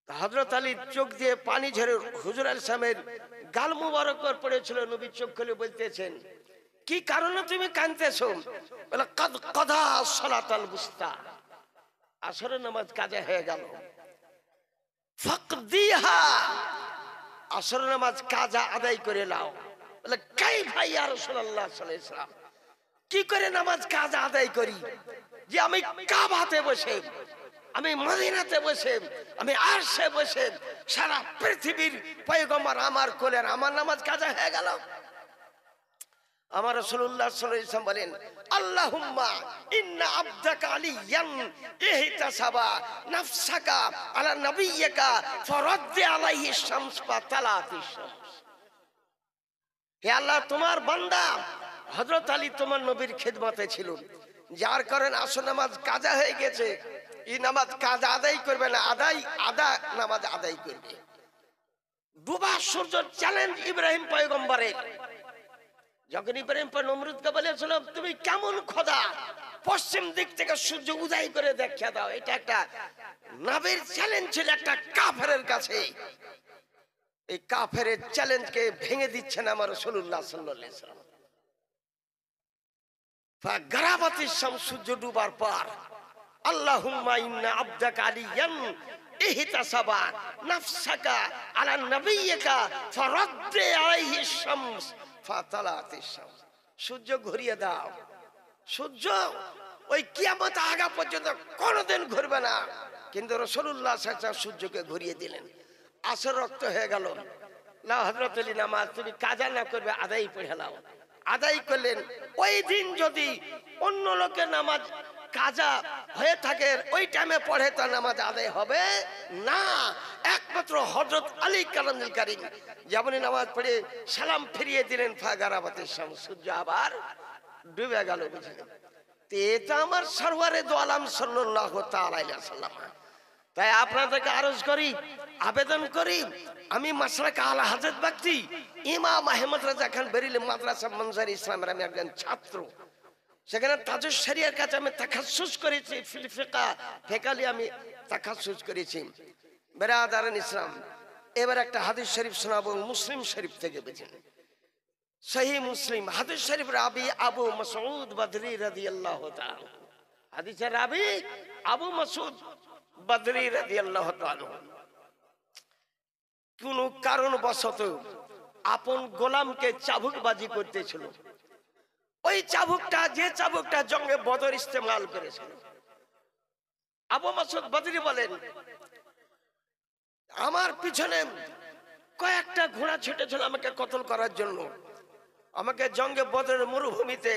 হযরত আলী চোখ দিয়ে পানি ঝরে হুজুর আলাইহিস সালামের গাল মুবারক করে পড়েছিল। নবী চোখ খুলে বলতেছেন, কি কারণে তুমি কাঁদতেছো? বলে কদ কদা সালাতাল বুস্তা, আসরের নামাজ কাজা হয়ে গেল। ফাকদিহা, আসরের নামাজ কাজা আদায় করে নাও। বলে কাইফা ইয়া রাসূলুল্লাহ সাল্লাল্লাহু আলাইহি ওয়াসাল্লাম, কি করে নামাজ কাজা আদায় করি? যে আমি কাবাতে বসে, আমি মদিনাতে বসে, আমি আরশে বসে সারা পৃথিবীর পয়গম্বর আমার কোলের, আমার নামাজ কাজা হয়ে গেল। আমার রাসূলুল্লাহ সাল্লাল্লাহু আলাইহি ওয়াসাল্লাম বলেন, আল্লাহুম্মা ইন্না আবদাকা আলিয়ান ইহতাসাবা নাফসাকা আলা নবিয়্যিকা ফারাদ্দি আলাইহি শামস ফাতালাতি শামস। হে আল্লাহ, তোমার বান্দা হযরত আলী তোমার নবীর খিদমতে ছিল, যার কারণে আসর নামাজ কাজা হয়ে গেছে। এই নামাজ কাজা আদায় করবে না, আদা নামাজ আদায় করবে। ডুবা সূর্য চ্যালেঞ্জ ইব্রাহিম পয়গম্বরের। যখন ইব্রাহিম নমরুদকে বলেছিল, তুমি কেমন খোদা, পশ্চিম দিক থেকে সূর্য উদয় করে দেখিয়ে দাও, এটা একটা নবীর চ্যালেঞ্জ ছিল একটা কাফেরের কাছে। এই কাফেরের চ্যালেঞ্জকে ভেঙে দিচ্ছেন আমার রাসূলুল্লাহ সাল্লাল্লাহু আলাইহি ওয়াসাল্লাম। ফাগারাবাতিশ শামস, সূর্য ডুবার পর, আল্লাহুম্মা ইন্না আবদাকা আলিয়ান ইহতাসাবা নাফসাকা আলা নবিয়্যিকা ফারাদ্দি আলাইহি শামস ফাতালাতিশ শামস। সূর্য ঘুরিয়ে দাও। সূর্য ওই কিয়ামত আগা পর্যন্ত কোনোদিন ঘুরবে না, কিন্তু রাসূলুল্লাহ সাল্লাল্লাহু আলাইহি ওয়াসাল্লাম সূর্যকে ঘুরিয়ে দিলেন। আসর রক্ত হয়ে গেল। না হযরত আলী, নামাজ তুমি কাজা না করবে, আদায় পড়ে নাও। আদায় করলেন। ওই দিন যদি অন্য লোকের নামাজ কাজা হয়ে থাকে, ওই টাইমে পড়ে তার নামাজ আদায় হবে না। একমাত্র হযরত আলী কালামুল কারীম যেমনই নামাজ পড়ে সালাম ফিরিয়ে দিলেন, ফাগারাবাতিশ শামস, সূর্য আবার ডুবে গেল। বুঝলেন? এটা আমার সরওয়ারে দো আলম সাল্লাল্লাহু তাআলা আলাইহি ওয়াসাল্লাম। তাই আপনাদেরকে আরজ করি, আবেদন করি, আমি মাশরাক আলা হযরত ব্যক্তি ইমাম আহমদ রাজা খান বেরিলি মাদ্রাসা মনজার ইসলামের আমি একজন ছাত্র। সেখানে তাজুস শরিয়ার কাছে আমি তাখাসসুস করেছি, ফিকালি আমি তাখাসসুস করেছি। বেরাদারান ইসলাম, এবার একটা হাদিস শরীফ শোনাবো মুসলিম শরীফ থেকে। বুঝেন? সহিহ মুসলিম হাদিস শরীফ, রাবি আবু মাসউদ বদরি রাদিয়াল্লাহু তাআলা। হাদিসের রাবি আবু মাসউদ বদরি রাদিয়াল্লাহু তাআলা কোন কারণবশত আপন গোলামকে চাবুকবাজি করতেছিল। ওই চাবুকটা, যে চাবুকটা জঙ্গে বদর ইস্তেমাল করেছিল। আবু মাসউদ বদরি বলেন, আমার পিছনে কয়েকটা ঘোড়া ছুটেছিল আমাকে কতল করার জন্য। আমাকে জঙ্গে বদরের মরুভূমিতে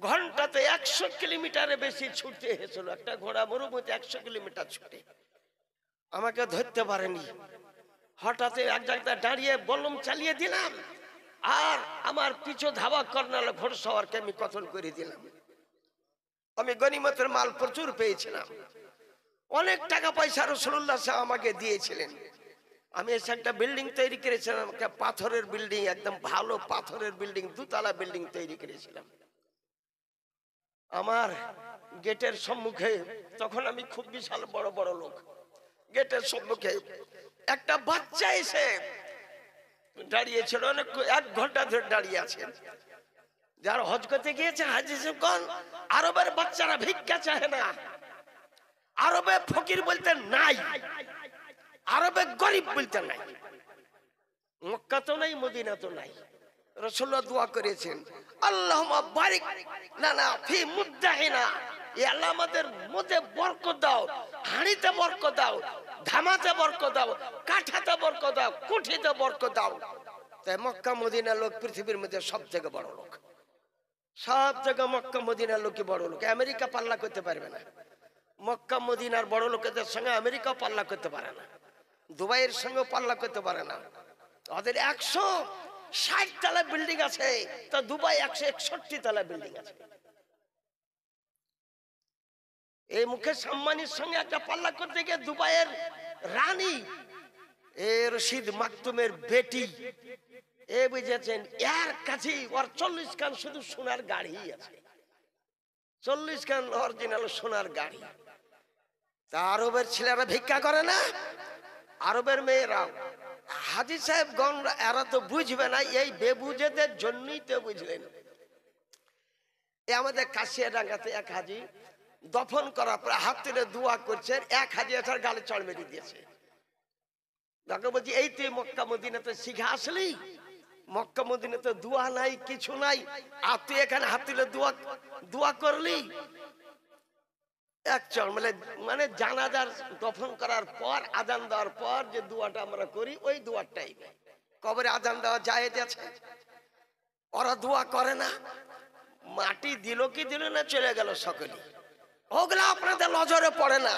ঘন্টাতে 100 কিলোমিটারের বেশি ছুটতে হয়েছিল। একটা ঘোড়া মরুভূমিতে 100 কিলোমিটার ছুটে আমাকে ধরতে পারেনি। হঠাৎ এক জায়গায় দাঁড়িয়ে বললাম চালিয়ে দিলাম, আর আমার পিছু ধাওয়া কর্নাল ঘোড়সওয়ারকে আমি কতল করে দিলাম। আমি গনিমতের মাল প্রচুর পেয়েছিলাম, অনেক টাকা পয়সা রাসূলুল্লাহ সাল্লাল্লাহু আমাকে দিয়েছিলেন। আমি এসে একটা বিল্ডিং তৈরি করেছিলাম, একটা পাথরের বিল্ডিং, একদম ভালো পাথরের বিল্ডিং, 2 তলা বিল্ডিং তৈরি করেছিলাম। আমার গেটের সম্মুখে, তখন আমি খুব বিশাল বড় বড় লোক, গেটের সম্মুখে একটা বাচ্চা এসে দাঁড়িয়েছিল। অনেক 1 ঘন্টা ধরে দাঁড়িয়ে আছেন। যারা হজ করতে গিয়েছে হাজী সাহেবগণ, আরবের বাচ্চারা ভিক্ষা চায় না। আরবে ফকির বলতে নাই, আরবে গরিব বলতে নাই। মক্কা তো নাই, মদিনা তো নাই। রাসূলুল্লাহ দোয়া করেছেন, আল্লাহুম্মা বারিক লানা ফি মুদ্দাহিনা, এ আল্লাহ আমাদের মধ্যে বরকত দাও, হাঁড়িতে বরকত দাও, ধামাতে বরকত দাও, কাঠাতে বরকত দাও, কুঠিতে বরকত দাও। তাই মক্কা মদিনার লোক পৃথিবীর মধ্যে সবথেকে বড় লোক। সব জায়গা মক্কা মদিনার লোকই বড় লোক। আমেরিকা পাল্লা করতে পারবে না। মক্কা মদিনার বড় লোকেদের সঙ্গে আমেরিকাও পাল্লা করতে পারে না, দুবাইয়ের সঙ্গে পাল্লা করতে পারে না। ওদের 160 তলা বিল্ডিং আছে, তো দুবাই 161 তলা বিল্ডিং আছে। এই মুকেশ আম্বানির সঙ্গে একটা পাল্লা করতে গিয়ে দুবাইয়ের রানী রশিদ মাকতুমের বেটি, এ বুঝেছেন, এর কাছে ওর 40 খান শুধু সোনার গাড়ি আছে, 40 খান অরিজিনাল সোনার গাড়ি। তা আরবের ছেলেরা ভিক্ষা করে না, আরবের মেয়েরা হাজী সাহেবগণ এরা তো বুঝবে না, এই বেবুঝেদের জন্যই তো বুঝলেন। আমাদের কাশিয়াডাঙ্গাতে এক হাজি দফন করার পর হাত তুলে দোয়া করছেন, এক হাজি এটার গালে চড় মেরে দিয়েছে। তাকে বলছি, এই তুই মক্কা মদিনাতে শিখে আসলি, মক্কা মদিনাতে দোয়া নাই কিছু নাই, আর তুই এখানে হাত তুলে দোয়া করলি। এক চড় মানে জানাজার দফন করার পর আজান দেওয়ার পর যে দোয়াটা আমরা করি ওই দোয়াটাই কবরে আজান দেওয়া জায়েজ আছে। ওরা দোয়া করে না, মাটি দিল কি দিল না, চলে গেল সকলে। ওগুলা আপনাদের নজরে পড়ে না,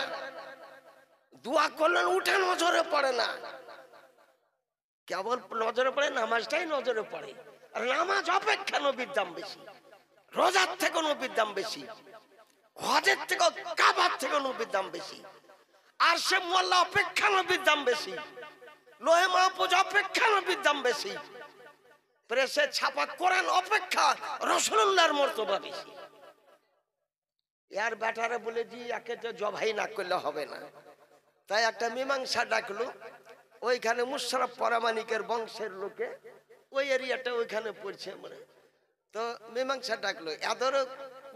দোয়া করলেন উঠে নজরে পড়ে না, কেবল নজরে পড়ে নামাজটাই নজরে পড়ে। আর নামাজ অপেক্ষা নবীর দাম বেশি, রোজার থেকে নবীর দাম বেশি, হজের থেকে কাবার থেকে নবীর দাম বেশি, আর সে মোল্লা অপেক্ষা নবীর দাম বেশি, লোহে মাহফুজ অপেক্ষা নবীর দাম বেশি, প্রেসে ছাপা কোরআন অপেক্ষা রাসূলুল্লাহর মর্তবা বেশি। এর ব্যাটারে বলে জি একে তো জবাই না করলে হবে না, তাই একটা মীমাংসা ডাকলো। ওইখানে মুশারফ পরামানিকের বংশের লোকে ওই এরিয়াটা ওইখানে পড়ছে, মানে তো মীমাংসা ডাকলো। এদেরও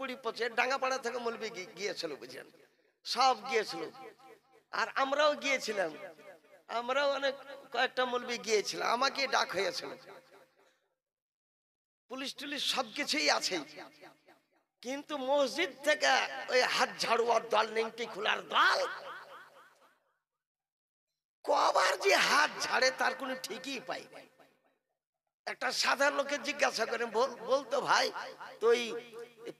20-25 ডাঙ্গাপাড়া থেকে মৌলবি গিয়েছিল, বুঝলেন, সব গিয়েছিল, আর আমরাও গিয়েছিলাম, আমরাও অনেক কয়েকটা মৌলবি গিয়েছিলাম, আমাকে ডাক হয়েছিল। পুলিশ টুলিশ সবকিছুই আছে, কিন্তু মসজিদ থেকে ওই হাত ঝাড়ুয়ার দল, নেংটি খোলার দল কবার যে হাত ঝাড়ে তার কোনো ঠিকই পাই। একটা সাধারণ লোকে জিজ্ঞাসা করেন, বলতো ভাই তুই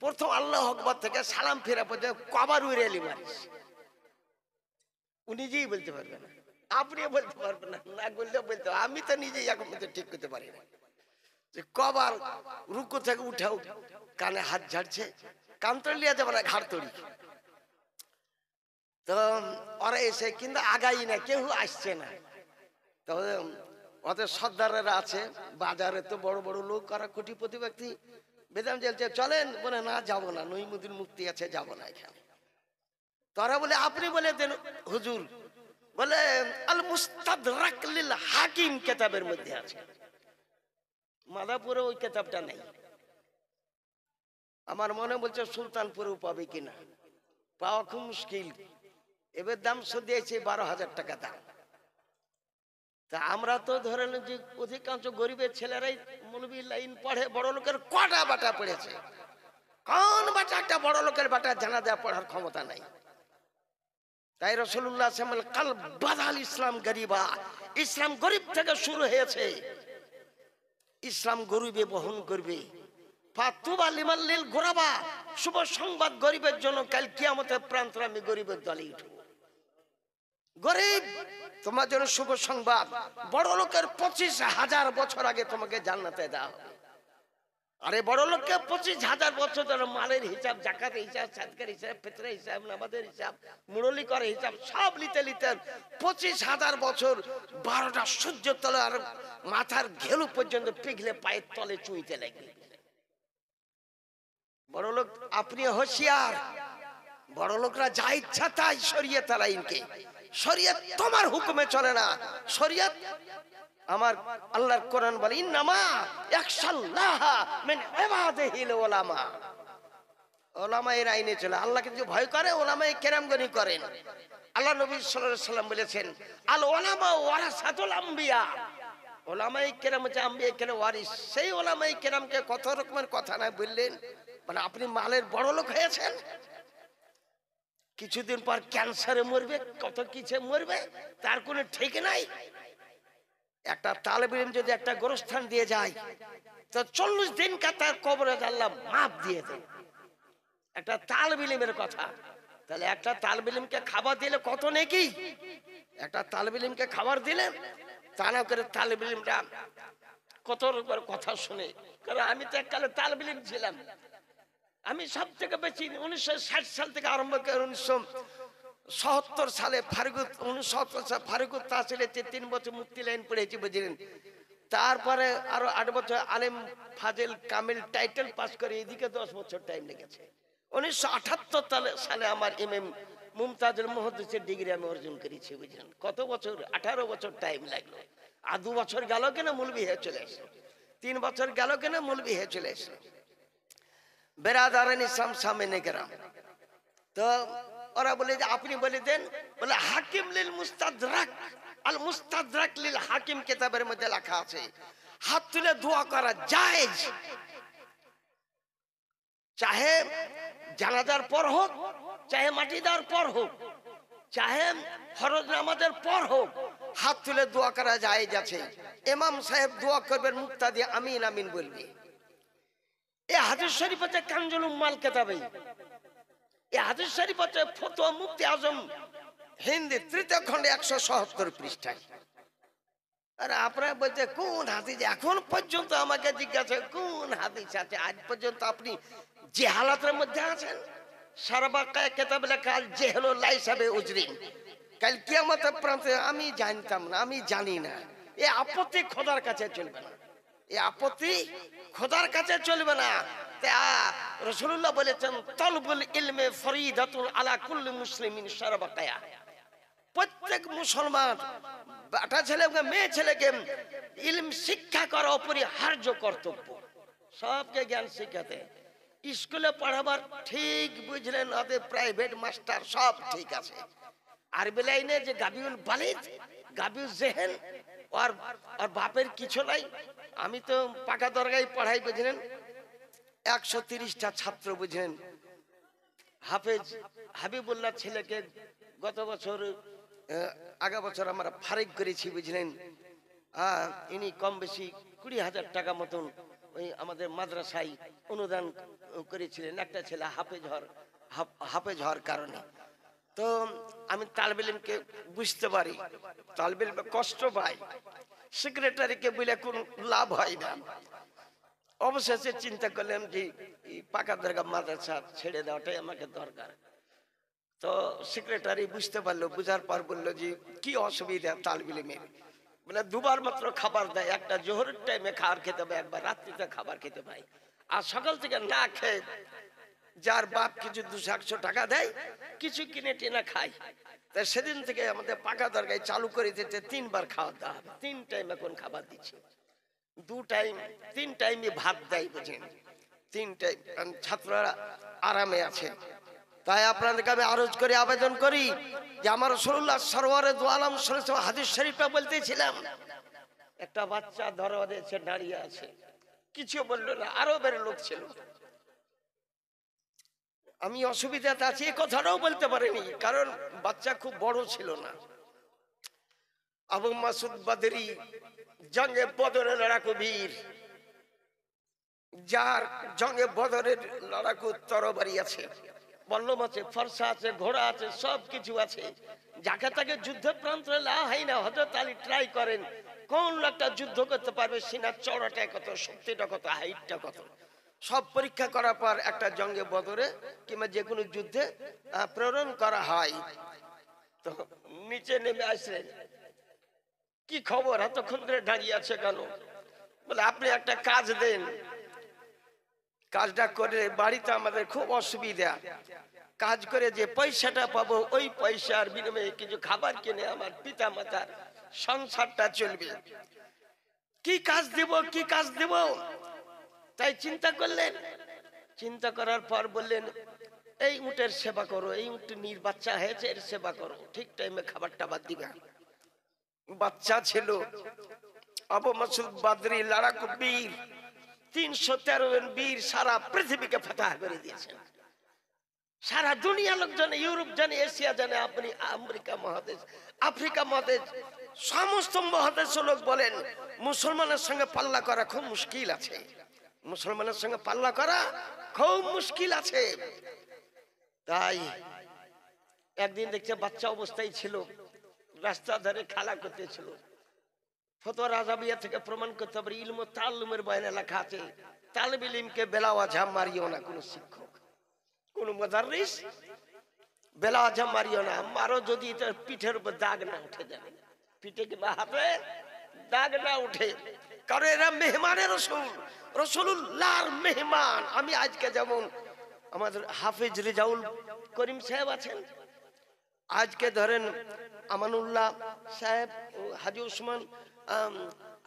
প্রথম আল্লাহু আকবার থেকে সালাম ফেরা পর্যন্ত কবার উড়েলি মারিস? উনি নিজেই বলতে পারবে না, আপনিও বলতে পারবেন না, না বললেও বলতে, আমি তো নিজেই এখন ঠিক করতে পারি না যে কবার রুকু থেকে উঠাও কানে হাত ঝাড়ছে, কান তলিয়ে যাবে না, ঘাড় তড়ি। তো ওরা এসে কিন্তু আগাই না, কেউ আসছে না। তো ওদের সর্দারেরা আছে বাজারে, তো বড় বড় লোক, ওরা কোটিপতি ব্যক্তি, বেদাম জেলছে, চলেন, বলে না যাবো না, নঈমুদ্দিন মুফতি আছে, যাবো না এখানে। তারা বলে আপনি বলে দেন হুজুর, বলে আল মুস্তাদরাক লিল হাকিম কিতাবের মধ্যে আছে, মাদাপুরে ওই কিতাবটা নেই। আমার মনে বলছে সুলতানপুরেও পাবে কিনা, পাওয়া খুব মুশকিল। এবার দাম দিয়েছে 12,000 টাকা দাম। তা আমরা তো ধরেন যে অধিকাংশ গরিবের ছেলেরাই মৌলবী লাইন পড়ে, বড় লোকের কটা বাটা পড়েছে, কোন বাটা একটা বড় লোকের বাটা জানাজা পড়ার ক্ষমতা নাই। তাই রাসূলুল্লাহ সাল্লাল্লাহু আলাইহি ওয়াসাল্লাম কাল বাদাল ইসলাম গরিবা, ইসলাম গরিব থেকে শুরু হয়েছে, ইসলাম গরিবে বহন করবে। ফাতুবা লিমান লিল গুরাবা, শুভ সংবাদ গরিবের জন্য, কাল কিয়ামতের প্রান্তরে আমি গরিবের দলে উঠব। গরিব তোমার জন্য শুভ সংবাদ, বড় লোকের 25,000 বছর আগে তোমাকে জান্নাতে দেওয়া হবে। আরে বড় লোককে 25,000 বছর ধরে মালের হিসাব, জাকাতের হিসাব, সাদকার হিসাব, ফিতরের হিসাব, নামাজের হিসাব, মুরলি করে হিসাব সব নিতে 25,000 বছর 12টা সূর্য তলে আর মাথার ঘেলু পর্যন্ত পিঘলে পায়ের তলে চুইতে লাগবে। বড় লোক আপনি হুঁশিয়ার, বড় লোকরা যা ইচ্ছা তাই শরীয়ত আইনকে, শরীয়ত তোমার হুকুমে চলে না, শরীয়ত আমার আল্লাহর কোরআন বলে ইন্নামা ইয়াখশাল্লাহ মিন ইবাদিহিল উলামা, উলামায়ের আইনে চলে, আল্লাহকে যে ভয় করে উলামায়ে কেরামগণই করেন। আল্লাহ নবী সাল্লাল্লাহু আলাইহি ওয়াসাল্লাম বলেছেন আল উলামা ওয়ারাসাতুল আম্বিয়া, উলামায়ে কেরাম হচ্ছে আম্বিয়া কেরাম ওয়ারিস। সেই উলামায়ে কেরামকে কত রকমের কথা না বললেন, মানে আপনি মালের বড় লোক হয়েছেন, কিছুদিন পর ক্যান্সারে মরবে, কত কিছু মরবে, তার কোনো ঠিক নাই। একটা তালেব ইলম যদি একটা গোরস্থান দিয়ে যায় তো 40 দিন তার কবরে আল্লাহ মাফ দিয়ে দেন। একটা তালেব ইলমের কথা, তাহলে একটা তালেব ইলমকে খাবার দিলে কত নেকি, একটা তালেব ইলমকে খাবার দিলে তা না করে তালেব ইলমটা কত রকমের কথা শুনে। কারণ আমি তো এককালে তালেব ইলম ছিলাম, আমি সব থেকে বেশি 1960 সাল থেকে আরম্ভ করে 1977 সালে ফারুকুত তাহসিলে 3 বছর মুক্তি লাইন পড়েছি, বুঝলেন। তারপরে আরো 8 বছর আলেম ফাজিল কামিল টাইটেল পাস করে, এদিকে 10 বছর টাইম লেগেছে। 1978 সালে আমার এমএম মুমতাজুল মুহাদ্দিসের ডিগ্রি আমি অর্জন করেছি, বুঝলেন? কত বছর? 18 বছর টাইম লাগলো। আর 2 বছর গেল কিনা মৌলবি হয়ে চলে আসলো, 3 বছর গেল কিনা মৌলবি হয়ে চলে আসলো। বেরাদারান ইসলাম সামনে গেলাম, তো ওরা বলে যে আপনি বলে দেন। বলে হাকিম লিল মুস্তাদরাক, আল মুস্তাদরাক লিল হাকিম কিতাবের মধ্যে লেখা আছে হাত তুলে দোয়া করা জায়েজ, চাহে জানাজার পর হোক, চাহে মাটি দেওয়ার পর হোক, চাহে ফরজ নামাজের পর হোক, হাত তুলে দোয়া করা জায়েজ আছে। ইমাম সাহেব দোয়া করবেন, মুক্তাদি আমিন আমিন বলবে। এই হাদিস শরীফ হচ্ছে কানজুল উম্মাল কিতাবে, এই হাদিস শরীফ হচ্ছে ফতোয়া মুফতি আজম হিন্দি 3য় খণ্ডে 177 পৃষ্ঠায়। আর আপনারা বলছে কোন হাদিস? এখন পর্যন্ত আমাকে জিজ্ঞাসা কোন হাদিস আছে, আজ পর্যন্ত আপনি যে হালাতের মধ্যে আছেন। সারাবাকায় কিতাবে লেখা আল জেহলু লাইসা বিউজরিন, কাল কিয়ামতের প্রান্তে আমি জানতাম না, আমি জানি না। এই আপত্তি খোদার কাছে চলবে না, এই আপত্তি খোদার কাছে চলবে না। রাসূলুল্লাহ বলেছেন তালবুল ইলমে ফরিদাতুন আলা কুল্লি মুসলিমিন সারাবাকায়া, প্রত্যেক মুসলমান বেটা ছেলেকে মেয়ে ছেলেকে ইলম শিক্ষা করা অপরিহার্য কর্তব্য। সবকে জ্ঞান শিখাতে, স্কুলে পড়াবার ঠিক, বুঝলেন? ওদের প্রাইভেট মাস্টার সব ঠিক আছে। আরবি লাইনে যে গাবিউল বালিদ, গাবিউল জেহেন, আর বাপের কিছু নাই। আমি তো পাকা দরগায় পড়াই, বুঝলেন? 130টা ছাত্র, বুঝলেন? হাফেজ হাবিবুল্লাহ ছেলেকে গত বছর আগা বছর আমরা ফারিক করেছি, বুঝলেন? ইনি কম বেশি 20,000 টাকা মতন ওই আমাদের মাদ্রাসায় অনুদান করেছিলেন। একটা ছেলে হাফেজ হওয়ার কারণে। তো আমি তালেবে ইলমকে বুঝতে পারি, তালেবে ইলম কষ্ট পাই, সেক্রেটারিকে বলে কোন লাভ হয় না। অবশেষে চিন্তা করলাম যে পাকা দরগা মাদ্রাসা ছেড়ে দেওয়াটাই আমাকে দরকার। তো সেক্রেটারি বুঝতে পারলো, বুঝার পর বললো যে কি অসুবিধা তালেবে ইলমের। বলে 2 বার মাত্র খাবার দেয়, একটা জোহরের টাইমে খাবার খেতে পায়, একবার রাত্রিতে খাবার খেতে পায়। আর সকাল থেকে না খেয়ে যার বাপ কিছু 200-100 টাকা দেয়, কিছু কিনে টেনে খায়। তাই সেদিন থেকে আমাদের পাকা দরগায় চালু করে দিতে 3 বার খাওয়া দাওয়া হবে। 3 টাইম এখন খাবার দিচ্ছে, 2 টাইম 3 টাইমে ভাত দেয়, বুঝেন? 3 টাইম ছাত্ররা আরামে আছে। তাই আপনাদেরকে আমি আরজ করি, আবেদন করি যে আমার রাসূলুল্লাহ সরওয়ারে দু আলম সাল্লাল্লাহু আলাইহি হাদিস শরীফটা বলতেছিলাম, একটা বাচ্চা দরওয়াজে এসে দাঁড়িয়ে আছে, কিছু বললো না, আরবের লোক ছিল। আমি অসুবিধাতে আছি এই কথাটাও বলতে পারিনি, কারণ বাচ্চা খুব বড় ছিল না। আবু মাসুদ বদরি, জঙ্গে বদরের লড়াকু বীর, যার জঙ্গে বদরের লড়াকু তরবারি আছে, বল্লম আছে, ফরসা আছে, ঘোড়া আছে, সব কিছু আছে। যাকে তাকে যুদ্ধের প্রান্তে লাওয়া হয় না। হযরত আলী ট্রাই করেন কোন লোকটা যুদ্ধ করতে পারবে, সিনার চওড়াটা কত, শক্তিটা কত, হাইটটা কত, সব পরীক্ষা করার পর একটা জঙ্গে বদরে কিংবা যে কোনো যুদ্ধে প্রেরণ করা হয়। তো নিচে নেমে আসলেন, কি খবর, এতক্ষণ ধরে দাঁড়িয়ে আছে কেন? বলে আপনি একটা কাজ দেন, কাজটা করে বাড়িতে আমাদের খুব অসুবিধা, কাজ করে যে পয়সাটা পাবো ওই পয়সার বিনিময়ে কিছু খাবার কিনে আমার পিতা মাতার সংসারটা চলবে। কি কাজ দিব, কি কাজ দিব? তাই চিন্তা করলেন, চিন্তা করার পর বললেন এই উটের সেবা করো, এই উট বাচ্চা হয়েছে, এর সেবা করো, ঠিক টাইমে খাবার টাবার দিবে। বাচ্চা ছিল। আবু মাসুদ বদরি লড়াকু বীর, 313 জন বীর সারা পৃথিবীকে ফাতাহ করে দিয়েছেন। সারা দুনিয়া লোক জানে, ইউরোপ জানে, এশিয়া জানে, আপনি আমেরিকা মহাদেশ, আফ্রিকা মহাদেশ, সমস্ত মহাদেশ লোক বলেন মুসলমানের সঙ্গে পাল্লা করা খুব মুশকিল আছে, মুসলমানের সঙ্গে পাল্লা করা খুব মুশকিল আছে। তাই একদিন দেখছে বাচ্চা অবস্থায় ছিল, রাস্তা ধারে খেলা করতেছিল। ফতোয়া রাজাবিয়া থেকে প্রমাণ করতে পারি, ইলম ও তাআল্লুমের বয়ানে লেখা আছে তালেবে ইলমকে বেলা ওয়াজা মারিও না, কোন শিক্ষক, কোন মুদাররিস বেলা ওয়াজা মারিও না, মারো যদি তার পিঠের উপর দাগ না উঠে যাবে, পিঠে কিংবা হাতে দাগ না উঠে, কারণ এরা মেহমানের রাসূল, রাসূলুল্লাহর মেহমান। আমি আজকে যেমন আমাদের হাফেজ রেজাউল করিম সাহেব আছেন, আজকে ধরেন আমানুল্লাহ সাহেব, হাজি উসমান